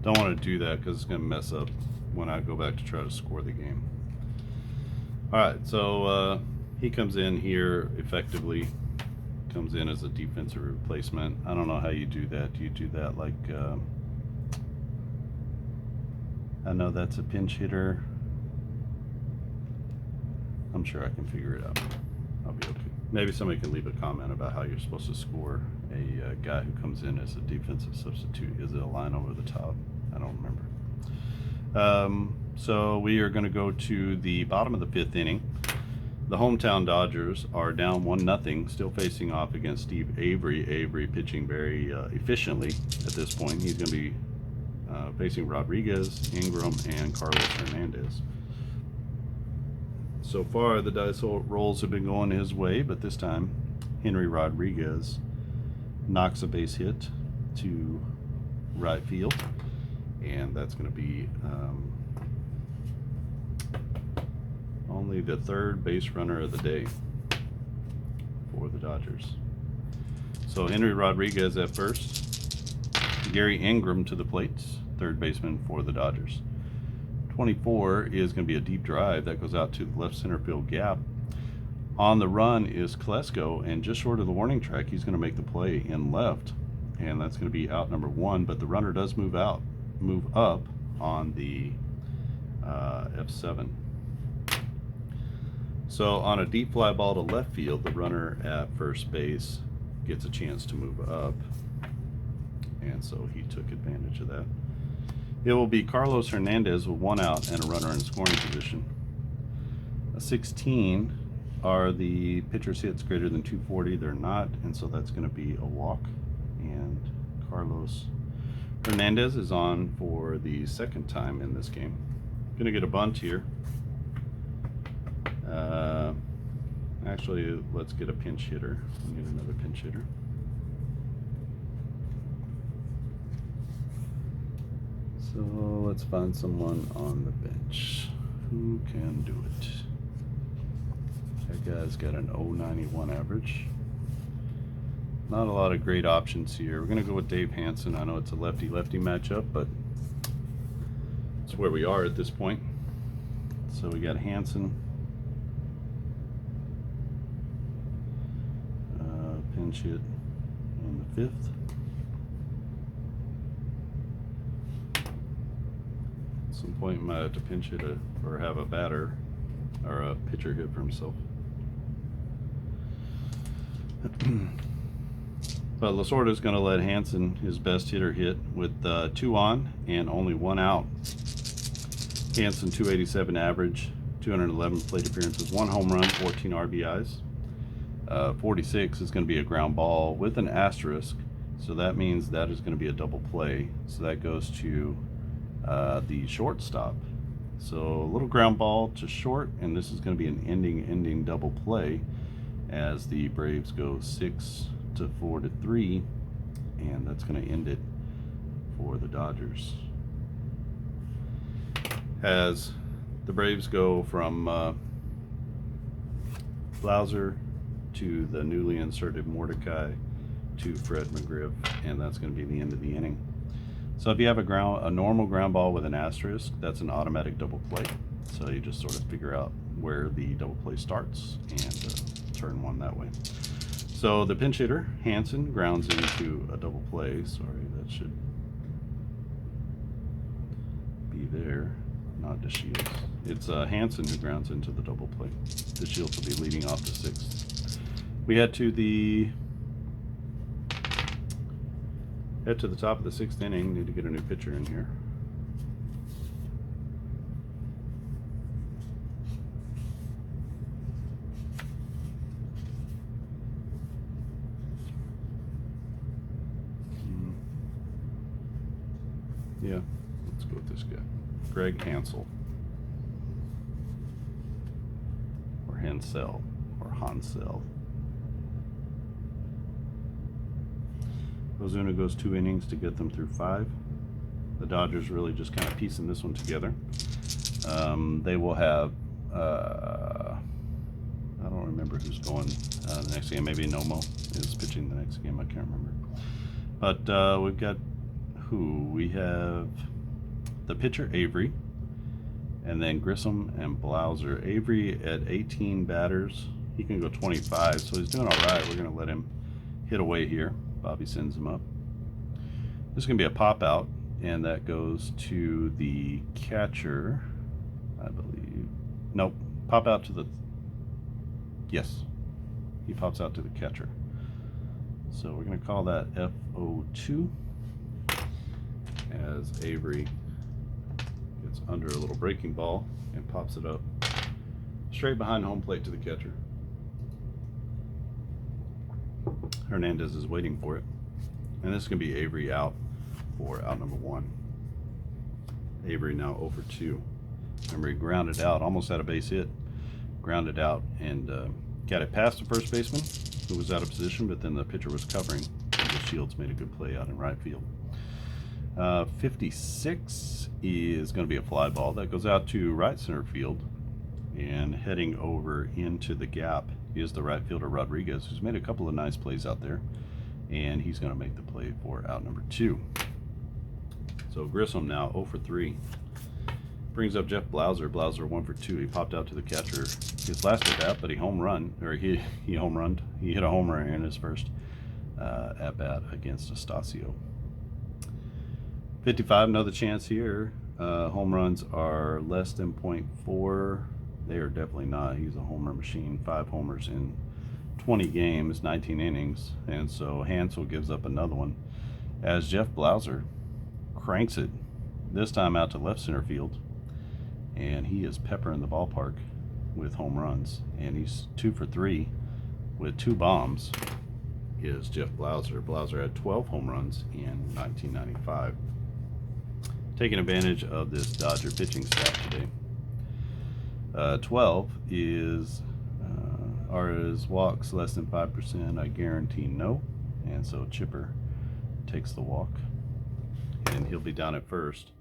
don't want to do that because it's going to mess up when I go back to try to score the game. Alright, so he comes in here effectively, comes in as a defensive replacement. I don't know how you do that. Do you do that like, I know that's a pinch hitter. I'm sure I can figure it out. I'll be okay. Maybe somebody can leave a comment about how you're supposed to score a guy who comes in as a defensive substitute. Is it a line over the top? I don't remember. So we are going to go to the bottom of the 5th inning. The hometown Dodgers are down 1-0, still facing off against Steve Avery. Avery pitching very efficiently at this point. He's going to be facing Rodriguez, Ingram, and Carlos Hernandez. So far, the dice rolls have been going his way, but this time, Henry Rodriguez knocks a base hit to right field, and that's going to be only the 3rd base runner of the day for the Dodgers. So Henry Rodriguez at first, Gary Ingram to the plate, 3rd baseman for the Dodgers. 24 is going to be a deep drive that goes out to the left center field gap. On the run is Klesko, and just short of the warning track, he's going to make the play in left, and that's going to be out number 1. But the runner does move up on the F7. So on a deep fly ball to left field, the runner at first base gets a chance to move up, and so he took advantage of that. It will be Carlos Hernandez with 1 out and a runner in scoring position. A 16 are the pitcher's hits greater than 240. They're not, and so that's going to be a walk. And Carlos Hernandez is on for the 2nd time in this game. Going to get a bunt here. Actually, let's get a pinch hitter. We need another pinch hitter. So let's find someone on the bench who can do it. That guy's got an 091 average. Not a lot of great options here. We're going to go with Dave Hansen. I know it's a lefty-lefty matchup, but it's where we are at this point. So we got Hansen. Pinch hit on the 5th. At some point, we might have to pinch hit or have a batter or a pitcher hit for himself. But Lasorda is going to let Hansen, his best hitter, hit with 2 on and only 1 out. Hansen, 287 average, 211 plate appearances, 1 home run, 14 RBIs. 46 is going to be a ground ball with an asterisk, so that means that is going to be a double play. So that goes to the shortstop. So a little ground ball to short, and this is going to be an ending double play as the Braves go 6-4-3, and that's going to end it. for the Dodgers. As the Braves go from Lasorda to the newly inserted Mordecai to Fred McGriff, and that's going to be the end of the inning. So if you have a normal ground ball with an asterisk, that's an automatic double play. So you just sort of figure out where the double play starts and turn one that way. So the pinch hitter, Hansen, grounds into a double play. Sorry, that should be there, not DeShields. It's Hansen who grounds into the double play. DeShields will be leading off the sixth. We head to the top of the sixth inning. Need to get a new pitcher in here. Yeah, let's go with this guy. Greg Hansel. Or Hansel. Or Hansel. Ozuna goes 2 innings to get them through 5. The Dodgers really just kind of piecing this one together. They will have, I don't remember who's going the next game. Maybe Nomo is pitching the next game. I can't remember. But we've got who? We have the pitcher Avery, and then Grissom and Blauser. Avery at 18 batters. He can go 25, so he's doing all right. We're going to let him hit away here. Bobby sends him up. This is going to be a pop out, and that goes to the catcher, I believe. Nope, pop out to the, yes, he pops out to the catcher. So we're going to call that FO2 as Avery gets under a little breaking ball and pops it up straight behind home plate to the catcher. Hernandez is waiting for it, and this is going to be Avery out for out number 1. Avery now 0 for 2. Remember, he grounded out, almost had a base hit, grounded out, and got it past the first baseman, who was out of position, but then the pitcher was covering, and DeShields made a good play out in right field. 56 is going to be a fly ball that goes out to right center field, and heading over into the gap is the right fielder Rodriguez, who's made a couple of nice plays out there, and he's going to make the play for out number 2. So Grissom now 0 for 3. Brings up Jeff Blauser. Blauser 1 for 2. He popped out to the catcher his last at bat, but he hit a homer in his first at bat against Astacio. 55, another chance here. Home runs are less than 0.4. They are definitely not. He's a homer machine. 5 homers in 20 games, 19 innings. And so Hansel gives up another one as Jeff Blauser cranks it, this time out to left center field. And he is peppering the ballpark with home runs. And he's 2 for 3 with 2 bombs is Jeff Blauser. Blauser had 12 home runs in 1995. Taking advantage of this Dodger pitching staff today. 12 is walks less than 5%. I guarantee no. And so Chipper takes the walk. And he'll be down at first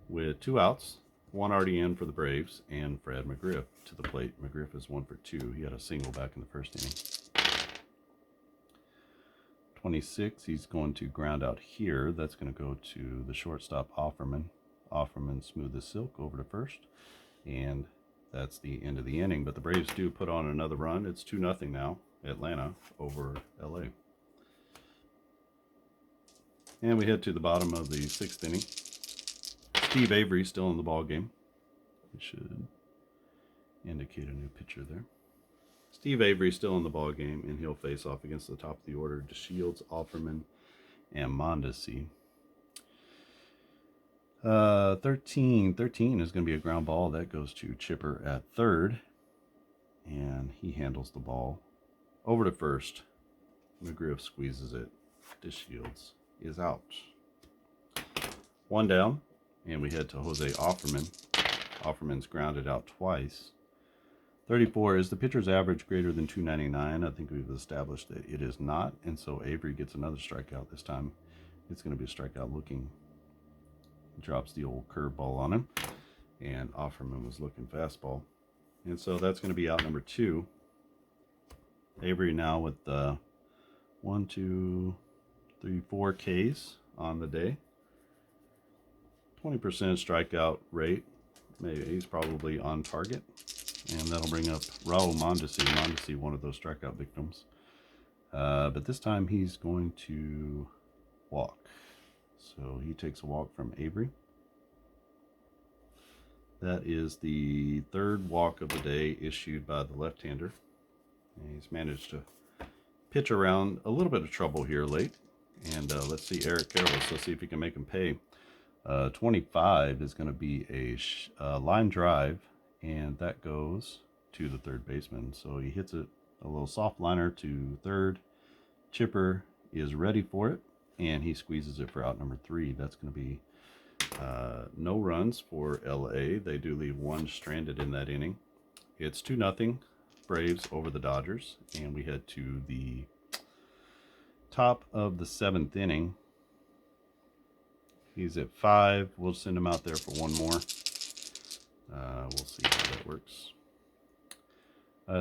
with 2 outs. 1 already in for the Braves, and Fred McGriff to the plate. McGriff is 1 for 2. He had a single back in the first inning. 26, he's going to ground out here. That's going to go to the shortstop Offerman. Offerman smooth as silk over to first, and that's the end of the inning. But the Braves do put on another run. It's 2-0 now, Atlanta over LA. And we head to the bottom of the 6th inning. Steve Avery still in the ball game. It should indicate a new pitcher there. Steve Avery still in the ball game, and he'll face off against the top of the order: DeShields, Offerman, and Mondesi. 13 is going to be a ground ball that goes to Chipper at third, and he handles the ball over to first. McGriff squeezes it. DeShields is out. 1 down. And we head to Jose Offerman. Offerman's grounded out twice. 34, is the pitcher's average greater than 299? I think we've established that it is not. And so Avery gets another strikeout this time. It's going to be a strikeout looking drops the old curveball on him, and Offerman was looking fastball. And so that's going to be out number 2. Avery now with 1, 2, 3, 4 Ks on the day. 20% strikeout rate. Maybe he's probably on target. And that'll bring up Raul Mondesi. Mondesi, one of those strikeout victims. But this time he's going to walk. So he takes a walk from Avery. That is the 3rd walk of the day issued by the left-hander. He's managed to pitch around a little bit of trouble here late. And let's see Eric Karros. Let's see if he can make him pay. 25 is going to be a line drive, and that goes to the third baseman. So he hits it a little soft liner to third. Chipper is ready for it, and he squeezes it for out number 3. That's going to be no runs for LA. They do leave 1 stranded in that inning. It's 2-0 Braves over the Dodgers, and we head to the top of the 7th inning. He's at 5. We'll send him out there for 1 more. We'll see how that works.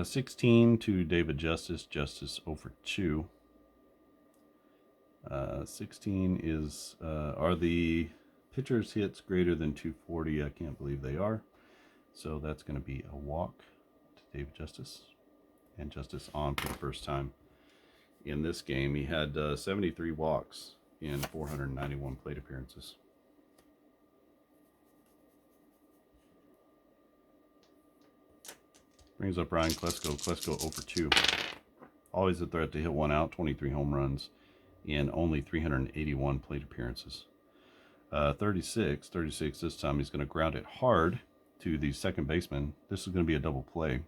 16 to David Justice. Justice 0 for 2. 16 is, are the pitcher's hits greater than 240? I can't believe they are. So that's going to be a walk to David Justice. And Justice on for the first time in this game. He had 73 walks in 491 plate appearances. Brings up Ryan Klesko. Klesko 0 for 2. Always a threat to hit 1 out. 23 home runs in only 381 plate appearances. 36 this time. He's going to ground it hard to the second baseman. This is going to be a double play.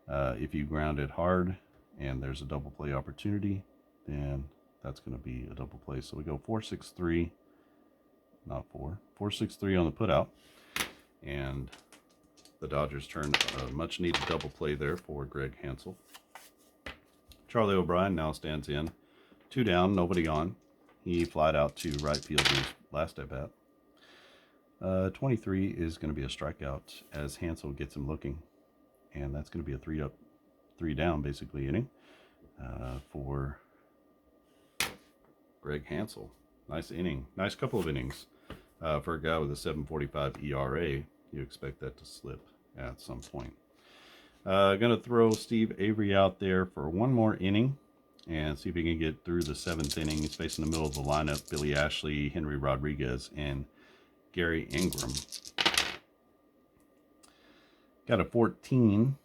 If you ground it hard and there's a double play opportunity, then that's going to be a double play. So we go 4-6-3, not 4, 4-6-3 on the putout. And the Dodgers turn a much needed double play there for Greg Hansel. Charlie O'Brien now stands in. 2 down, nobody on. He flied out to right field his last at bat. 23 is going to be a strikeout as Hansel gets him looking. And that's going to be a 3 up, 3 down basically inning for Greg Hansel. Nice inning. Nice couple of innings for a guy with a 7.45 ERA. You expect that to slip at some point. Going to throw Steve Avery out there for 1 more inning and see if he can get through the 7th inning. He's facing the middle of the lineup: Billy Ashley, Henry Rodriguez, and Gary Ingram. Got a 14.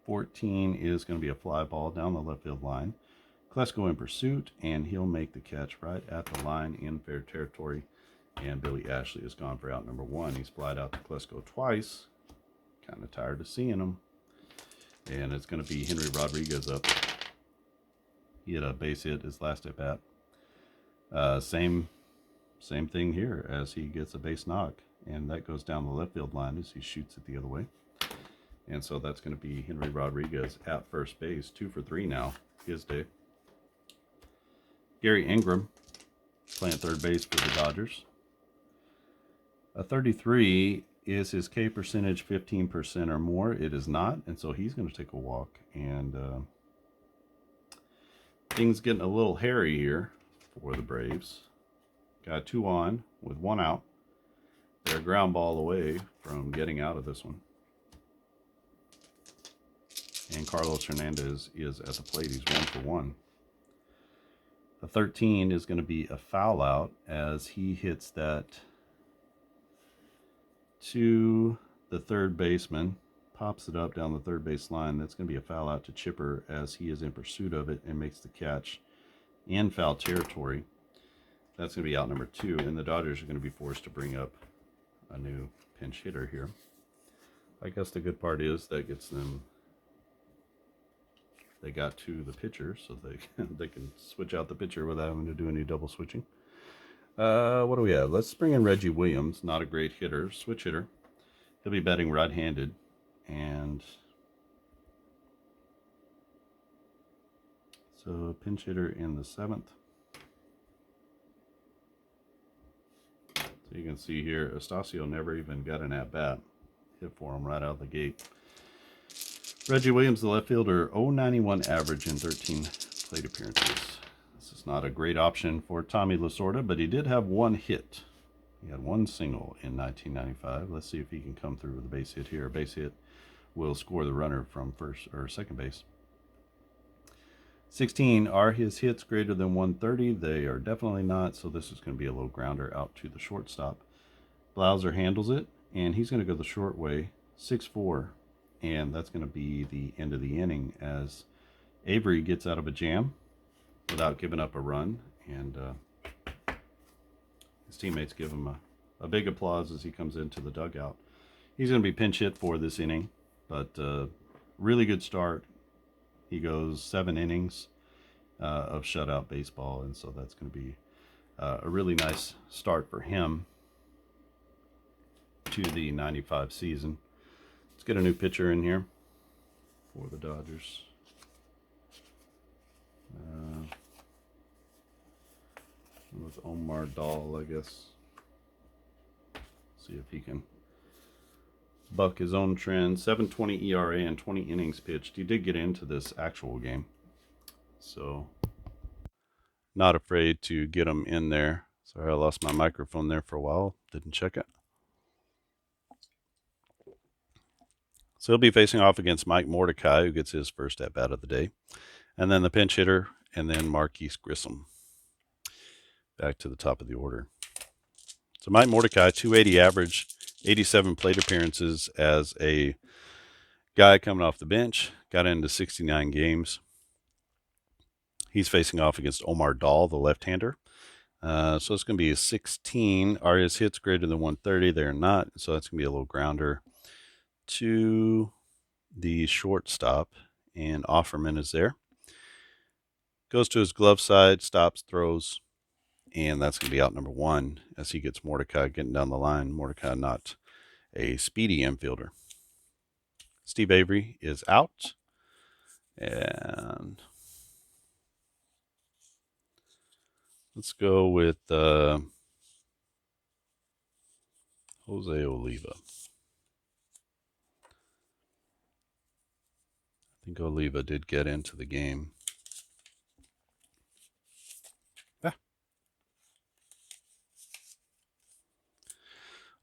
14 is going to be a fly ball down the left field line. Klesko in pursuit, and he'll make the catch right at the line in fair territory. And Billy Ashley is gone for out number 1. He's flied out to Klesko twice. Kind of tired of seeing him. And it's going to be Henry Rodriguez up. He had a base hit his last at bat. Same thing here as he gets a base knock. And that goes down the left field line as he shoots it the other way. And so that's going to be Henry Rodriguez at first base. 2 for 3 now, his day. Gary Ingram playing third base for the Dodgers. A 33 is his K percentage 15% or more. It is not, and so he's going to take a walk. And things getting a little hairy here for the Braves. Got 2 on with 1 out. They're a ground ball away from getting out of this one. And Carlos Hernandez is at the plate. He's 1 for 1. A 13 is going to be a foul out as he hits that to the third baseman, pops it up down the third base line. That's going to be a foul out to Chipper as he is in pursuit of it and makes the catch in foul territory. That's going to be out number 2, and the Dodgers are going to be forced to bring up a new pinch hitter here. I guess the good part is that gets them, they got to the pitcher, so they can switch out the pitcher without having to do any double switching. What do we have? Let's bring in Reggie Williams. Not a great hitter, switch hitter. He'll be batting right-handed, and so pinch hitter in the 7th. So you can see here, Astacio never even got an at-bat. Hit for him right out of the gate. Reggie Williams, the left fielder, 091 average in 13 plate appearances. This is not a great option for Tommy Lasorda, but he did have one hit. He had one single in 1995. Let's see if he can come through with a base hit here. A base hit will score the runner from first or second base. 16, are his hits greater than 130? They are definitely not, so this is going to be a low grounder out to the shortstop. Blauser handles it, and he's going to go the short way, 6-4, and that's going to be the end of the inning as Avery gets out of a jam without giving up a run, and his teammates give him a big applause as he comes into the dugout. He's going to be pinch hit for this inning, but really good start. He goes 7 innings of shutout baseball, and so that's going to be a really nice start for him to the 95 season. Let's get a new pitcher in here for the Dodgers. With Omar Dahl, I guess. See if he can buck his own trend. 7.20 ERA and 20 innings pitched. He did get into this actual game, so not afraid to get him in there. Sorry, I lost my microphone there for a while. Didn't check it. So he'll be facing off against Mike Mordecai, who gets his first at-bat of the day. And then the pinch hitter, and then Marquise Grissom. Back to the top of the order. So Mike Mordecai, 280 average, 87 plate appearances as a guy coming off the bench. Got into 69 games. He's facing off against Omar Dahl, the left-hander. So it's going to be a 16. Are his hits greater than 130? They're not. So that's going to be a little grounder to the shortstop. And Offerman is there. Goes to his glove side, stops, throws. And that's going to be out number 1 as he gets Mordecai getting down the line. Mordecai not a speedy infielder. Steve Avery is out. And let's go with Jose Oliva. I think Oliva did get into the game.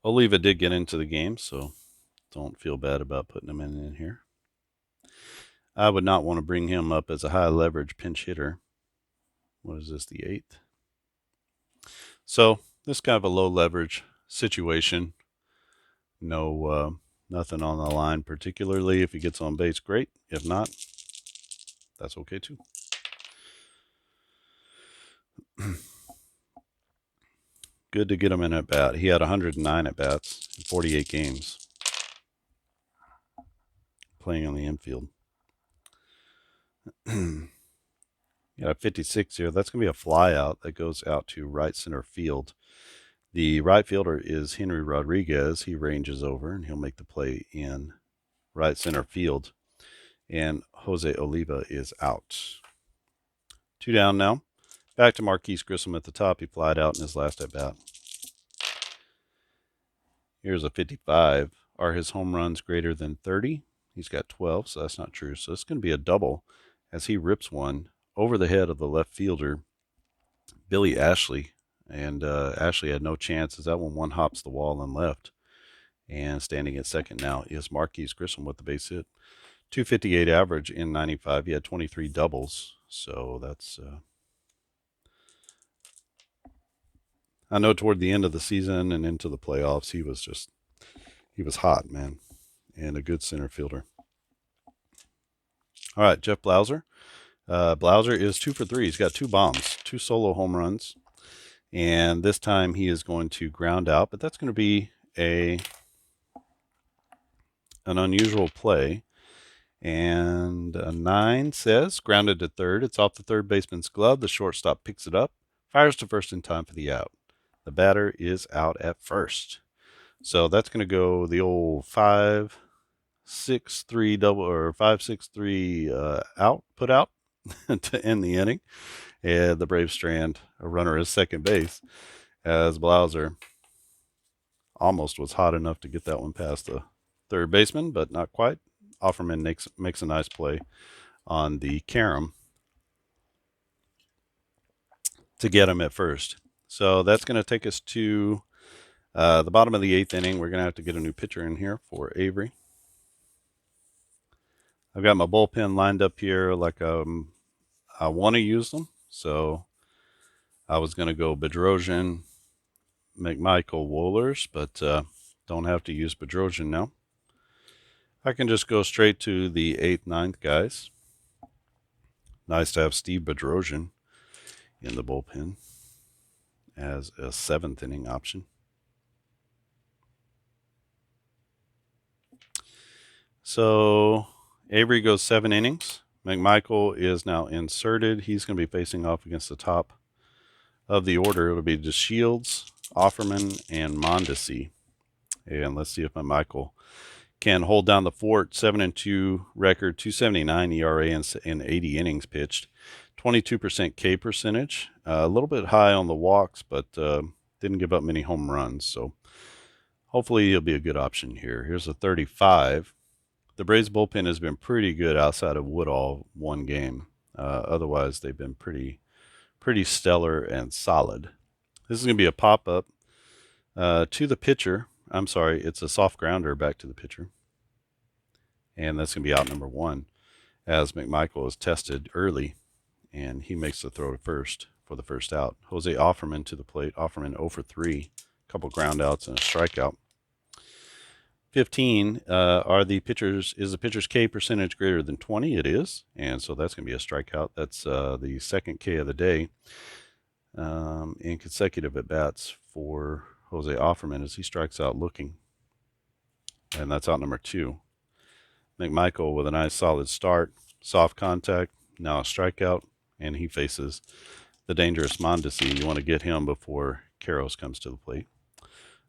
Oliva did get into the game, so don't feel bad about putting him in here. I would not want to bring him up as a high leverage pinch hitter. What is this, the 8th? So this is kind of a low leverage situation. No, nothing on the line particularly. If he gets on base, great. If not, that's okay too. Good to get him in at bat. He had 109 at bats in 48 games playing on the infield. Got a 56 here. That's going to be a fly out that goes out to right center field. The right fielder is Henry Rodriguez. He ranges over and he'll make the play in right center field. And Jose Oliva is out. 2 down now. Back to Marquise Grissom at the top. He flied out in his last at bat. Here's a 55. Are his home runs greater than 30? He's got 12, so that's not true. So it's going to be a double as he rips one over the head of the left fielder, Billy Ashley. And Ashley had no chance as that one hops the wall and left. And standing at second now is Marquise Grissom with the base hit. 258 average in 95. He had 23 doubles. So that's... I know toward the end of the season and into the playoffs, he was hot, man, and a good center fielder. All right, Jeff Blauser. Blauser is 2 for 3. He's got 2 bombs, 2 solo home runs, and this time he is going to ground out, but that's going to be an unusual play. And a 9 says grounded to third. It's off the third baseman's glove. The shortstop picks it up, fires to first in time for the out. The batter is out at first. So that's going to go the old 5-6-3 double or 5-6-3 out, put out to end the inning. And the Braves strand a runner at second base as Blauser Almost was hot enough to get that one past the third baseman, but not quite. Offerman makes a nice play on the carom to get him at first. So that's going to take us to the bottom of the 8th inning. We're going to have to get a new pitcher in here for Avery. I've got my bullpen lined up here like I want to use them. So I was going to go Bedrosian, McMichael, Wohlers, but don't have to use Bedrosian now. I can just go straight to the 8th, 9th guys. Nice to have Steve Bedrosian in the bullpen as a 7th inning option. So Avery goes 7 innings. McMichael is now inserted. He's going to be facing off against the top of the order. It'll be DeShields, Offerman, and Mondesi. And let's see if McMichael can hold down the fort. 7-2 record, 2.79 ERA, and 80 innings pitched. 22% K percentage. A little bit high on the walks, but didn't give up many home runs. So hopefully he'll be a good option here. Here's a 35. The Braves bullpen has been pretty good outside of Woodall one game. Otherwise, they've been pretty stellar and solid. This is going to be a pop-up to the pitcher. I'm sorry, it's a soft grounder back to the pitcher. And that's going to be out number 1 as McMichael is tested early, and he makes the throw to first for the first out. Jose Offerman to the plate. Offerman 0 for 3, a couple ground outs and a strikeout. 15 is the pitcher's K percentage greater than 20? It is, and so that's going to be a strikeout. That's the second K of the day in consecutive at-bats for Jose Offerman as he strikes out looking. And that's out number 2. McMichael with a nice solid start, soft contact, now a strikeout, and he faces the dangerous Mondesi. You want to get him before Karros comes to the plate.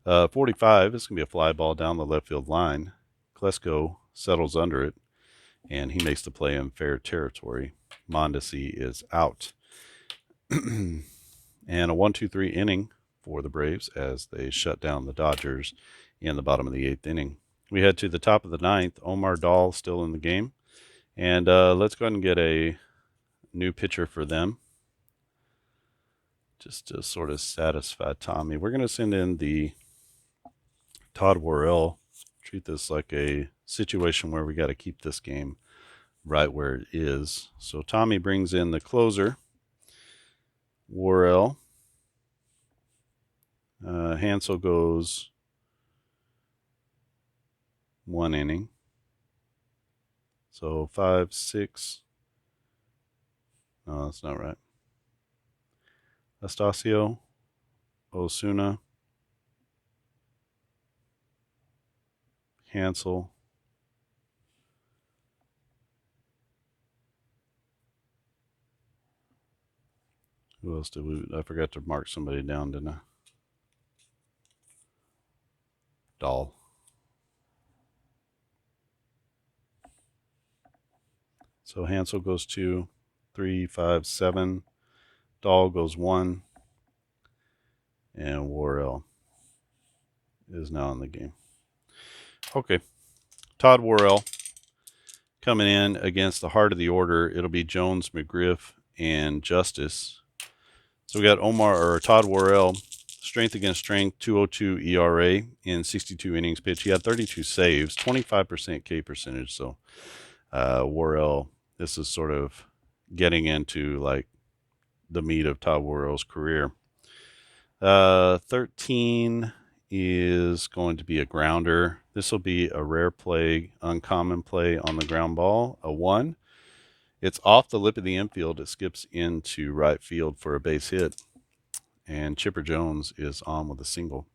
45 is going to be a fly ball down the left field line. Klesko settles under it, and he makes the play in fair territory. Mondesi is out. And a 1-2-3 inning for the Braves as they shut down the Dodgers in the bottom of the 8th inning. We head to the top of the 9th. Omar Dahl still in the game. And let's go ahead and get a new pitcher for them, just to sort of satisfy Tommy. We're going to send in the Todd Worrell. Treat this like a situation where we got to keep this game right where it is. So Tommy brings in the closer, Worrell. Hansel goes 1 inning. So 5, 6. No, that's not right. Astacio, Osuna, Hansel, who else did we? I forgot to mark somebody down, didn't I? Dahl. So Hansel goes 2, 3, 5, 7. Dahl goes 1. And Worrell is now in the game. Okay. Todd Worrell coming in against the heart of the order. It'll be Jones, McGriff, and Justice. So we got Todd Worrell, strength against strength, 2.02 ERA in 62 innings pitched. He had 32 saves, 25% K percentage. So Worrell, this is sort of getting into like the meat of Todd Worrell's career. 13 is going to be a grounder. This will be a rare play, uncommon play on the ground ball, a 1. It's off the lip of the infield. It skips into right field for a base hit. And Chipper Jones is on with a single.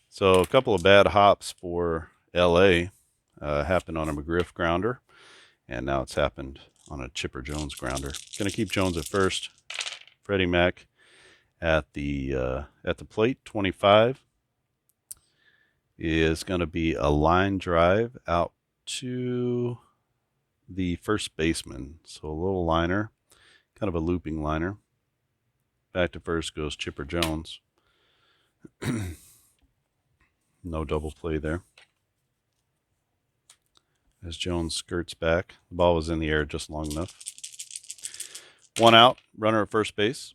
So a couple of bad hops for LA happened on a McGriff grounder. And now it's happened on a Chipper Jones grounder. Going to keep Jones at first. Freddie Mac at the plate. 25 is going to be a line drive out to the first baseman. So a little liner, kind of a looping liner. Back to first goes Chipper Jones. No double play there. As Jones skirts back, the ball was in the air just long enough. 1 out, runner at first base.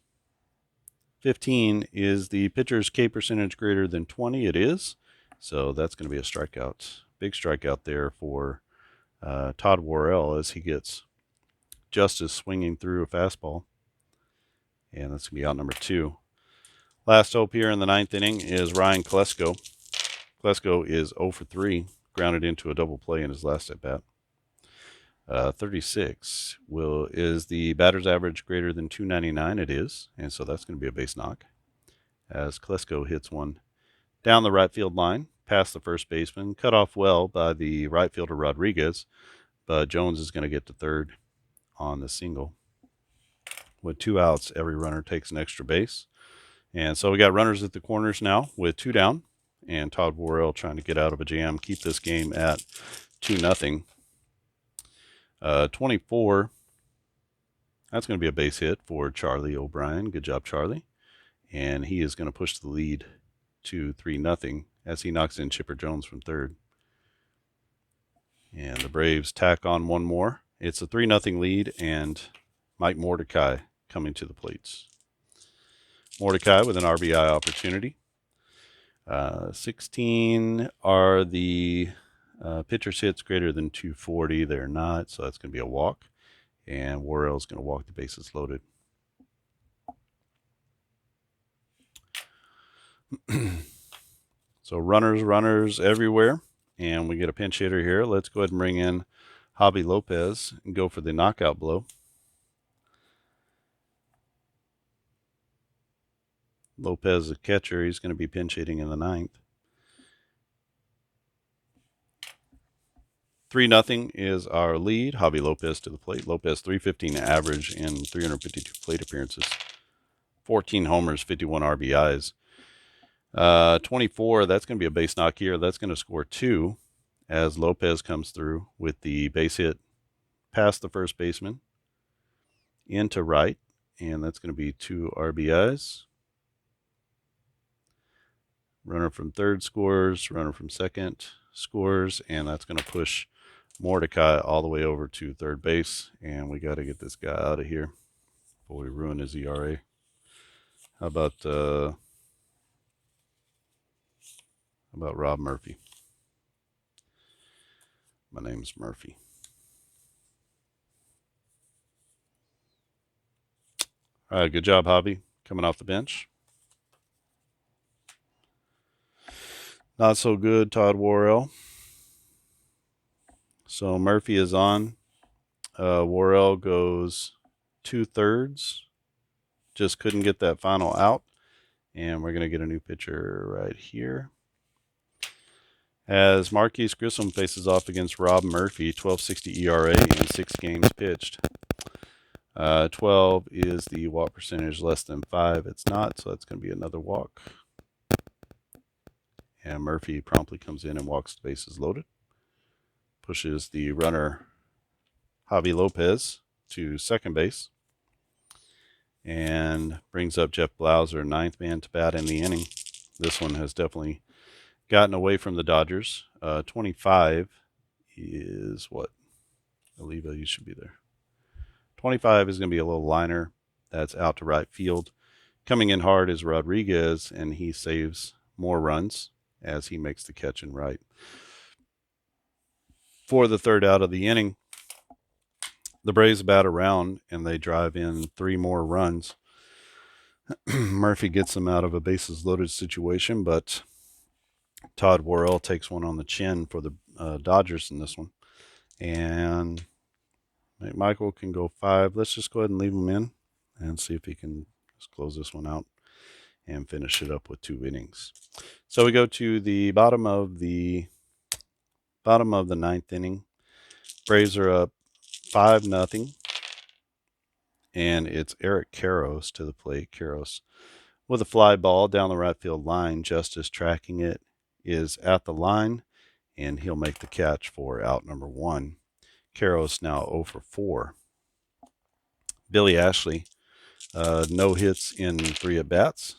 15 is the pitcher's K percentage greater than 20. It is. So that's going to be a strikeout. Big strikeout there for Todd Worrell as he gets Justice swinging through a fastball. And that's going to be out number 2. Last hope here in the 9th inning is Ryan Klesko. Klesko is 0 for 3, grounded into a double play in his last at bat. 36 is the batter's average greater than 299. It is, and so that's going to be a base knock as Klesko hits one down the right field line past the first baseman, cut off well by the right fielder Rodriguez, but Jones is going to get to third on the single. With 2 outs, every runner takes an extra base, and so we got runners at the corners now with 2 down, and Todd Worrell trying to get out of a jam, keep this game at 2-0. 24, that's going to be a base hit for Charlie O'Brien. Good job, Charlie. And he is going to push the lead to 3-0 as he knocks in Chipper Jones from third. And the Braves tack on one more. It's a 3-0 lead, and Mike Mordecai coming to the plates. Mordecai with an RBI opportunity. 16 are the pitcher's hits greater than 240. They're not, so that's going to be a walk. And Worrell's going to walk the bases loaded. So runners everywhere. And we get a pinch hitter here. Let's go ahead and bring in Javi Lopez and go for the knockout blow. Lopez, the catcher, he's going to be pinch hitting in the 9th. 3-0 is our lead. Javi Lopez to the plate. Lopez 315 average in 352 plate appearances. 14 homers, 51 RBIs. 24, that's going to be a base knock here. That's going to score 2 as Lopez comes through with the base hit past the first baseman into right. And that's going to be 2 RBIs. Runner from third scores. Runner from second scores. And that's going to push Mordecai all the way over to third base, and we got to get this guy out of here before we ruin his ERA. How about Rob Murphy? My name's Murphy. All right, good job, Javi, coming off the bench. Not so good, Todd Worrell. So Murphy is on. Worrell goes 2/3. Just couldn't get that final out. And we're going to get a new pitcher right here. As Marquise Grissom faces off against Rob Murphy, 12.60 ERA in 6 games pitched. 12 is the walk percentage, less than 5. It's not, so that's going to be another walk. And Murphy promptly comes in and walks the bases loaded. Pushes the runner Javi Lopez to second base and brings up Jeff Blauser, 9th man to bat in the inning. This one has definitely gotten away from the Dodgers. 25 is what? Oliva, you should be there. 25 is going to be a little liner. That's out to right field. Coming in hard is Rodriguez, and he saves more runs as he makes the catch in right. For the 3rd out of the inning, the Braves bat around and they drive in 3 more runs. Murphy gets them out of a bases loaded situation, but Todd Worrell takes one on the chin for the Dodgers in this one. And Michael can go 5. Let's just go ahead and leave him in and see if he can just close this one out and finish it up with 2 innings. So we go to the bottom of the 9th inning. Braves are up 5-0. And it's Eric Karros to the plate. Karros with a fly ball down the right field line. Justice tracking it is at the line, and he'll make the catch for out number 1. Karros now 0 for 4. Billy Ashley, no hits in 3 at-bats.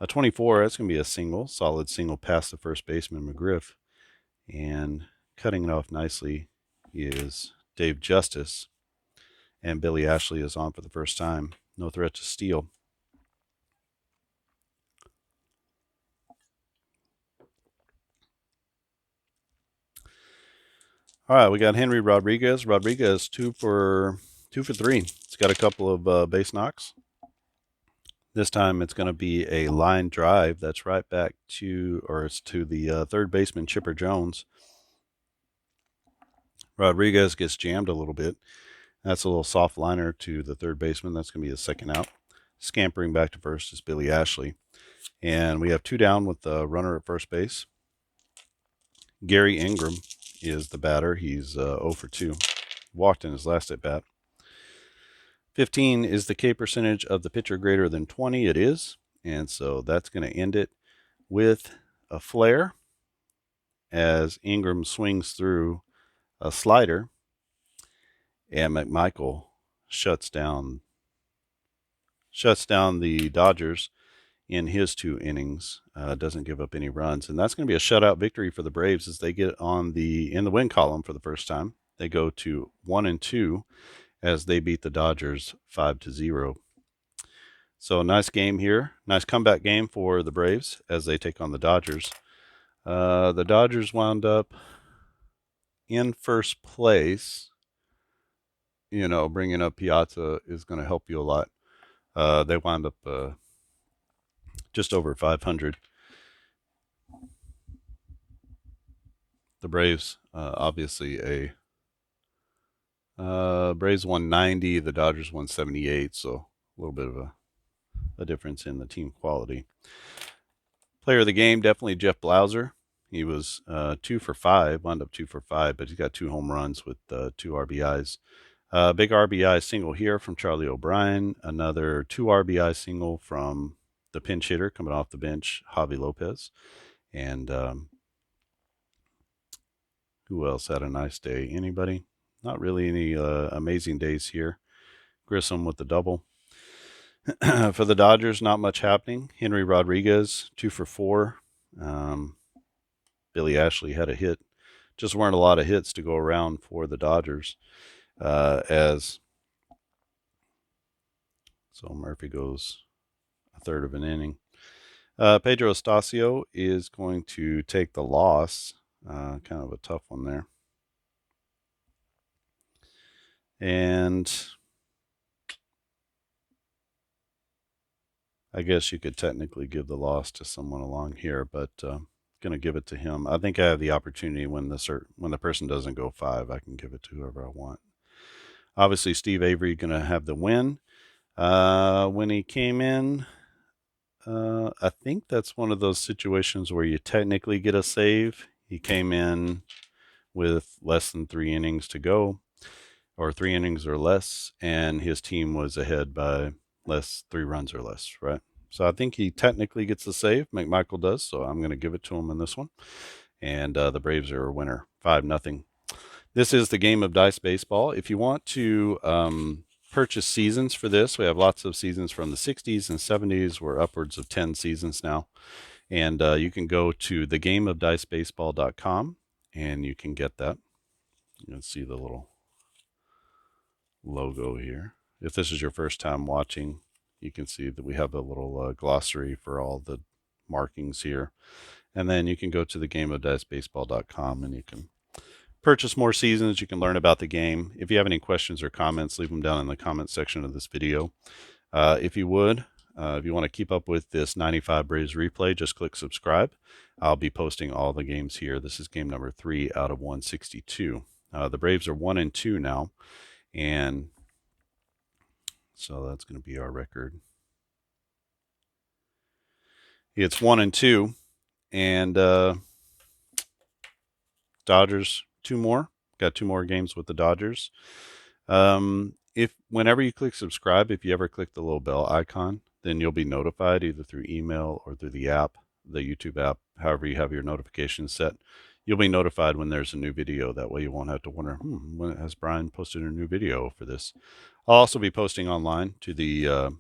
A 24, that's going to be a single, solid single past the first baseman, McGriff. And cutting it off nicely is Dave Justice. And Billy Ashley is on for the first time. No threat to steal. All right, we got Henry Rodriguez. Rodriguez, two for three. It's got a couple of base knocks. This time it's going to be a line drive that's right back to, or it's to the third baseman, Chipper Jones. Rodriguez gets jammed a little bit. That's a little soft liner to the third baseman. That's going to be his second out. Scampering back to first is Billy Ashley. And we have two down with the runner at first base. Gary Ingram is the batter. He's 0 for 2. Walked in his last at bat. 15 is the K percentage of the pitcher greater than 20. It is. And so that's going to end it with a flare as Ingram swings through a slider. And McMichael shuts down the Dodgers in his 2 innings. Doesn't give up any runs, and that's going to be a shutout victory for the Braves as they get in the win column for the first time. They go to 1-2 as they beat the Dodgers 5-0. So nice game here, nice comeback game for the Braves as they take on the Dodgers. The Dodgers wound up in first place. You know, bringing up Piazza is going to help you a lot. They wound up just over 500. The Braves, obviously Braves won 90, the Dodgers won 78, so a little bit of a difference in the team quality. Player of the game, definitely Jeff Blauser. He was 2 for 5, wound up 2 for 5, but he's got 2 home runs with 2 RBIs. Big RBI single here from Charlie O'Brien. Another 2 RBI single from the pinch hitter coming off the bench, Javi Lopez. And who else had a nice day? Anybody? Not really any amazing days here. Grissom with the double. For the Dodgers, not much happening. Henry Rodriguez, 2 for 4. Billy Ashley had a hit. Just weren't a lot of hits to go around for the Dodgers. So Murphy goes a third of an inning. Pedro Astacio is going to take the loss. Kind of a tough one there. And I guess you could technically give the loss to someone along here, but going to give it to him. I think I have the opportunity when the person doesn't go 5, I can give it to whoever I want. Obviously, Steve Avery going to have the win. When he came in, I think that's one of those situations where you technically get a save. He came in with less than 3 innings to go, or 3 innings or less, and his team was ahead by 3 runs or less, right? So I think he technically gets the save. McMichael does, so I'm going to give it to him in this one. And the Braves are a winner, 5-0. This is the Game of Dice Baseball. If you want to purchase seasons for this, we have lots of seasons from the 60s and 70s. We're upwards of 10 seasons now. And you can go to thegameofdicebaseball.com and you can get that. You can see the little logo here. If this is your first time watching, you can see that we have a little glossary for all the markings here. And then you can go to thegameofdicebaseball.com and you can purchase more seasons. You can learn about the game. If you have any questions or comments, leave them down in the comment section of this video. If you want to keep up with this 95 Braves replay, just click subscribe. I'll be posting all the games here. This is game number 3 out of 162. The Braves are 1-2 now, and so that's going to be our record. It's 1-2, and Dodgers 2 more. Got 2 more games with the Dodgers. Whenever you click subscribe, if you ever click the little bell icon, then you'll be notified either through email or through the app, the YouTube app, however you have your notifications set. You'll be notified when there's a new video. That way you won't have to wonder, when has Brian posted a new video for this? I'll also be posting online to the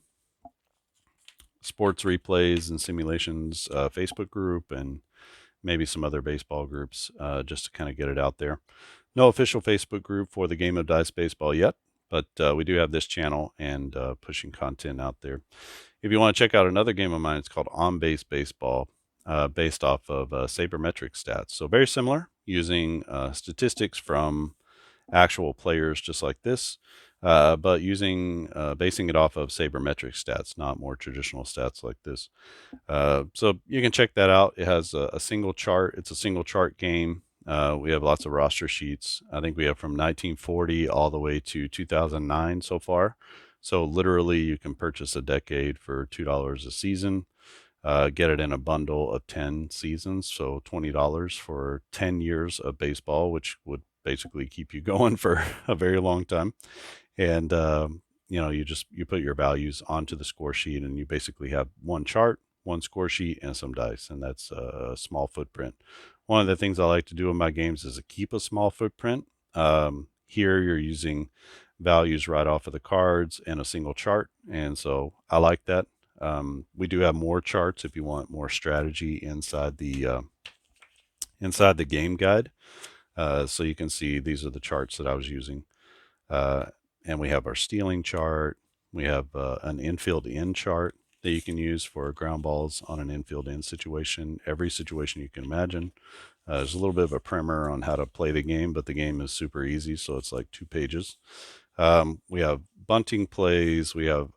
sports replays and simulations Facebook group, and maybe some other baseball groups, just to kind of get it out there. No official Facebook group for the Game of Dice Baseball yet, but we do have this channel and pushing content out there. If you want to check out another game of mine, it's called On Base Baseball, based off of sabermetric stats. So very similar, using statistics from actual players just like this, but basing it off of sabermetric stats, not more traditional stats like this. So you can check that out. It has a single chart. It's a single chart game. We have lots of roster sheets. I think we have from 1940 all the way to 2009 so far. So literally, you can purchase a decade for $2 a season. Get it in a bundle of 10 seasons, so $20 for 10 years of baseball, which would basically keep you going for a very long time. And you put your values onto the score sheet, and you basically have one chart, one score sheet, and some dice, and that's a small footprint. One of the things I like to do in my games is to keep a small footprint. Here you're using values right off of the cards and a single chart, and so I like that. We do have more charts if you want more strategy inside the game guide. So you can see these are the charts that I was using. And we have our stealing chart. We have an infield in chart that you can use for ground balls on an infield in situation, every situation you can imagine. There's a little bit of a primer on how to play the game, but the game is super easy, so it's like 2 pages. We have bunting plays. We have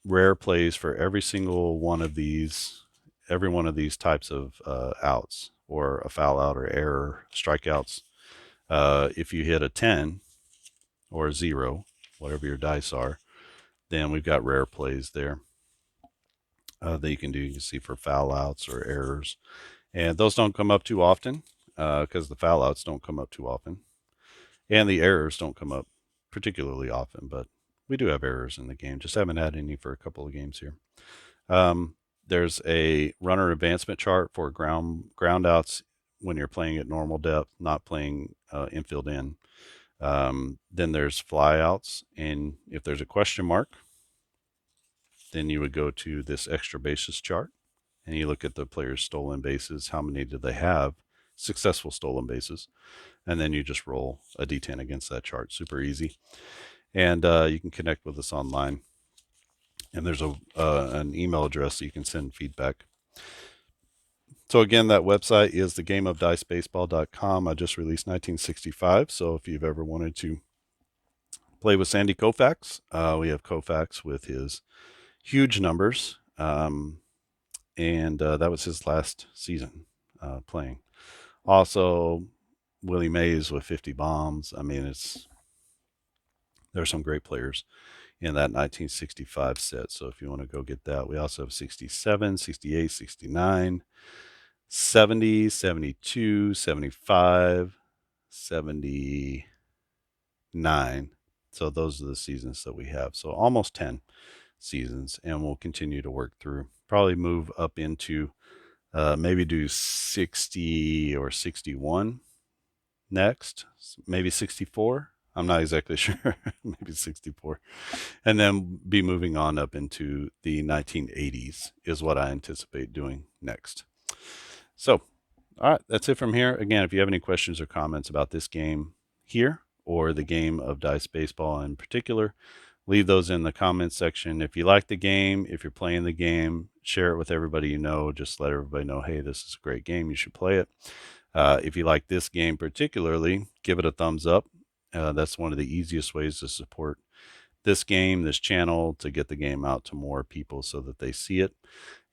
rare plays for every one of these types of outs, or a foul out or error, strikeouts. If you hit a 10 or a 0, whatever your dice are, then we've got rare plays there that you can do. You can see for foul outs or errors, and those don't come up too often, because the foul outs don't come up too often, and the errors don't come up particularly often, but we do have errors in the game. Just haven't had any for a couple of games here. There's a runner advancement chart for ground outs when you're playing at normal depth, not playing infield in. Then there's flyouts, and if there's a question mark, then you would go to this extra bases chart, and you look at the player's stolen bases. How many do they have? Successful stolen bases. And then you just roll a D10 against that chart. Super easy. And you can connect with us online. And there's an email address that you can send feedback. So again, that website is thegameofdicebaseball.com. I just released 1965. So if you've ever wanted to play with Sandy Koufax, we have Koufax with his huge numbers. And that was his last season playing. Also, Willie Mays with 50 bombs. I mean, there's some great players in that 1965 set. So if you want to go get that, we also have 67, 68, 69, 70, 72, 75, 79. So those are the seasons that we have. So almost 10 seasons, and we'll continue to work through. Probably move up into maybe do 60 or 61 next, maybe 64. I'm not exactly sure. Maybe 64. And then be moving on up into the 1980s is what I anticipate doing next. So, all right, that's it from here. Again, if you have any questions or comments about this game here, or the game of Dice Baseball in particular, leave those in the comments section. If you like the game, if you're playing the game, share it with everybody you know. Just let everybody know, hey, this is a great game. You should play it. If you like this game particularly, give it a thumbs up. That's one of the easiest ways to support this game, this channel, to get the game out to more people so that they see it.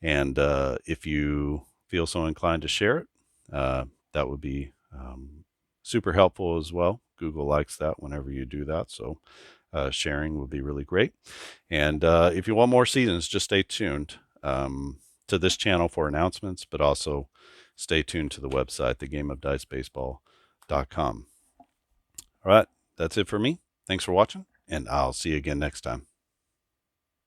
And if you feel so inclined to share it, that would be super helpful as well. Google likes that whenever you do that. So sharing would be really great. And if you want more seasons, just stay tuned to this channel for announcements, but also stay tuned to the website, thegameofdicebaseball.com. All right, that's it for me. Thanks for watching, and I'll see you again next time.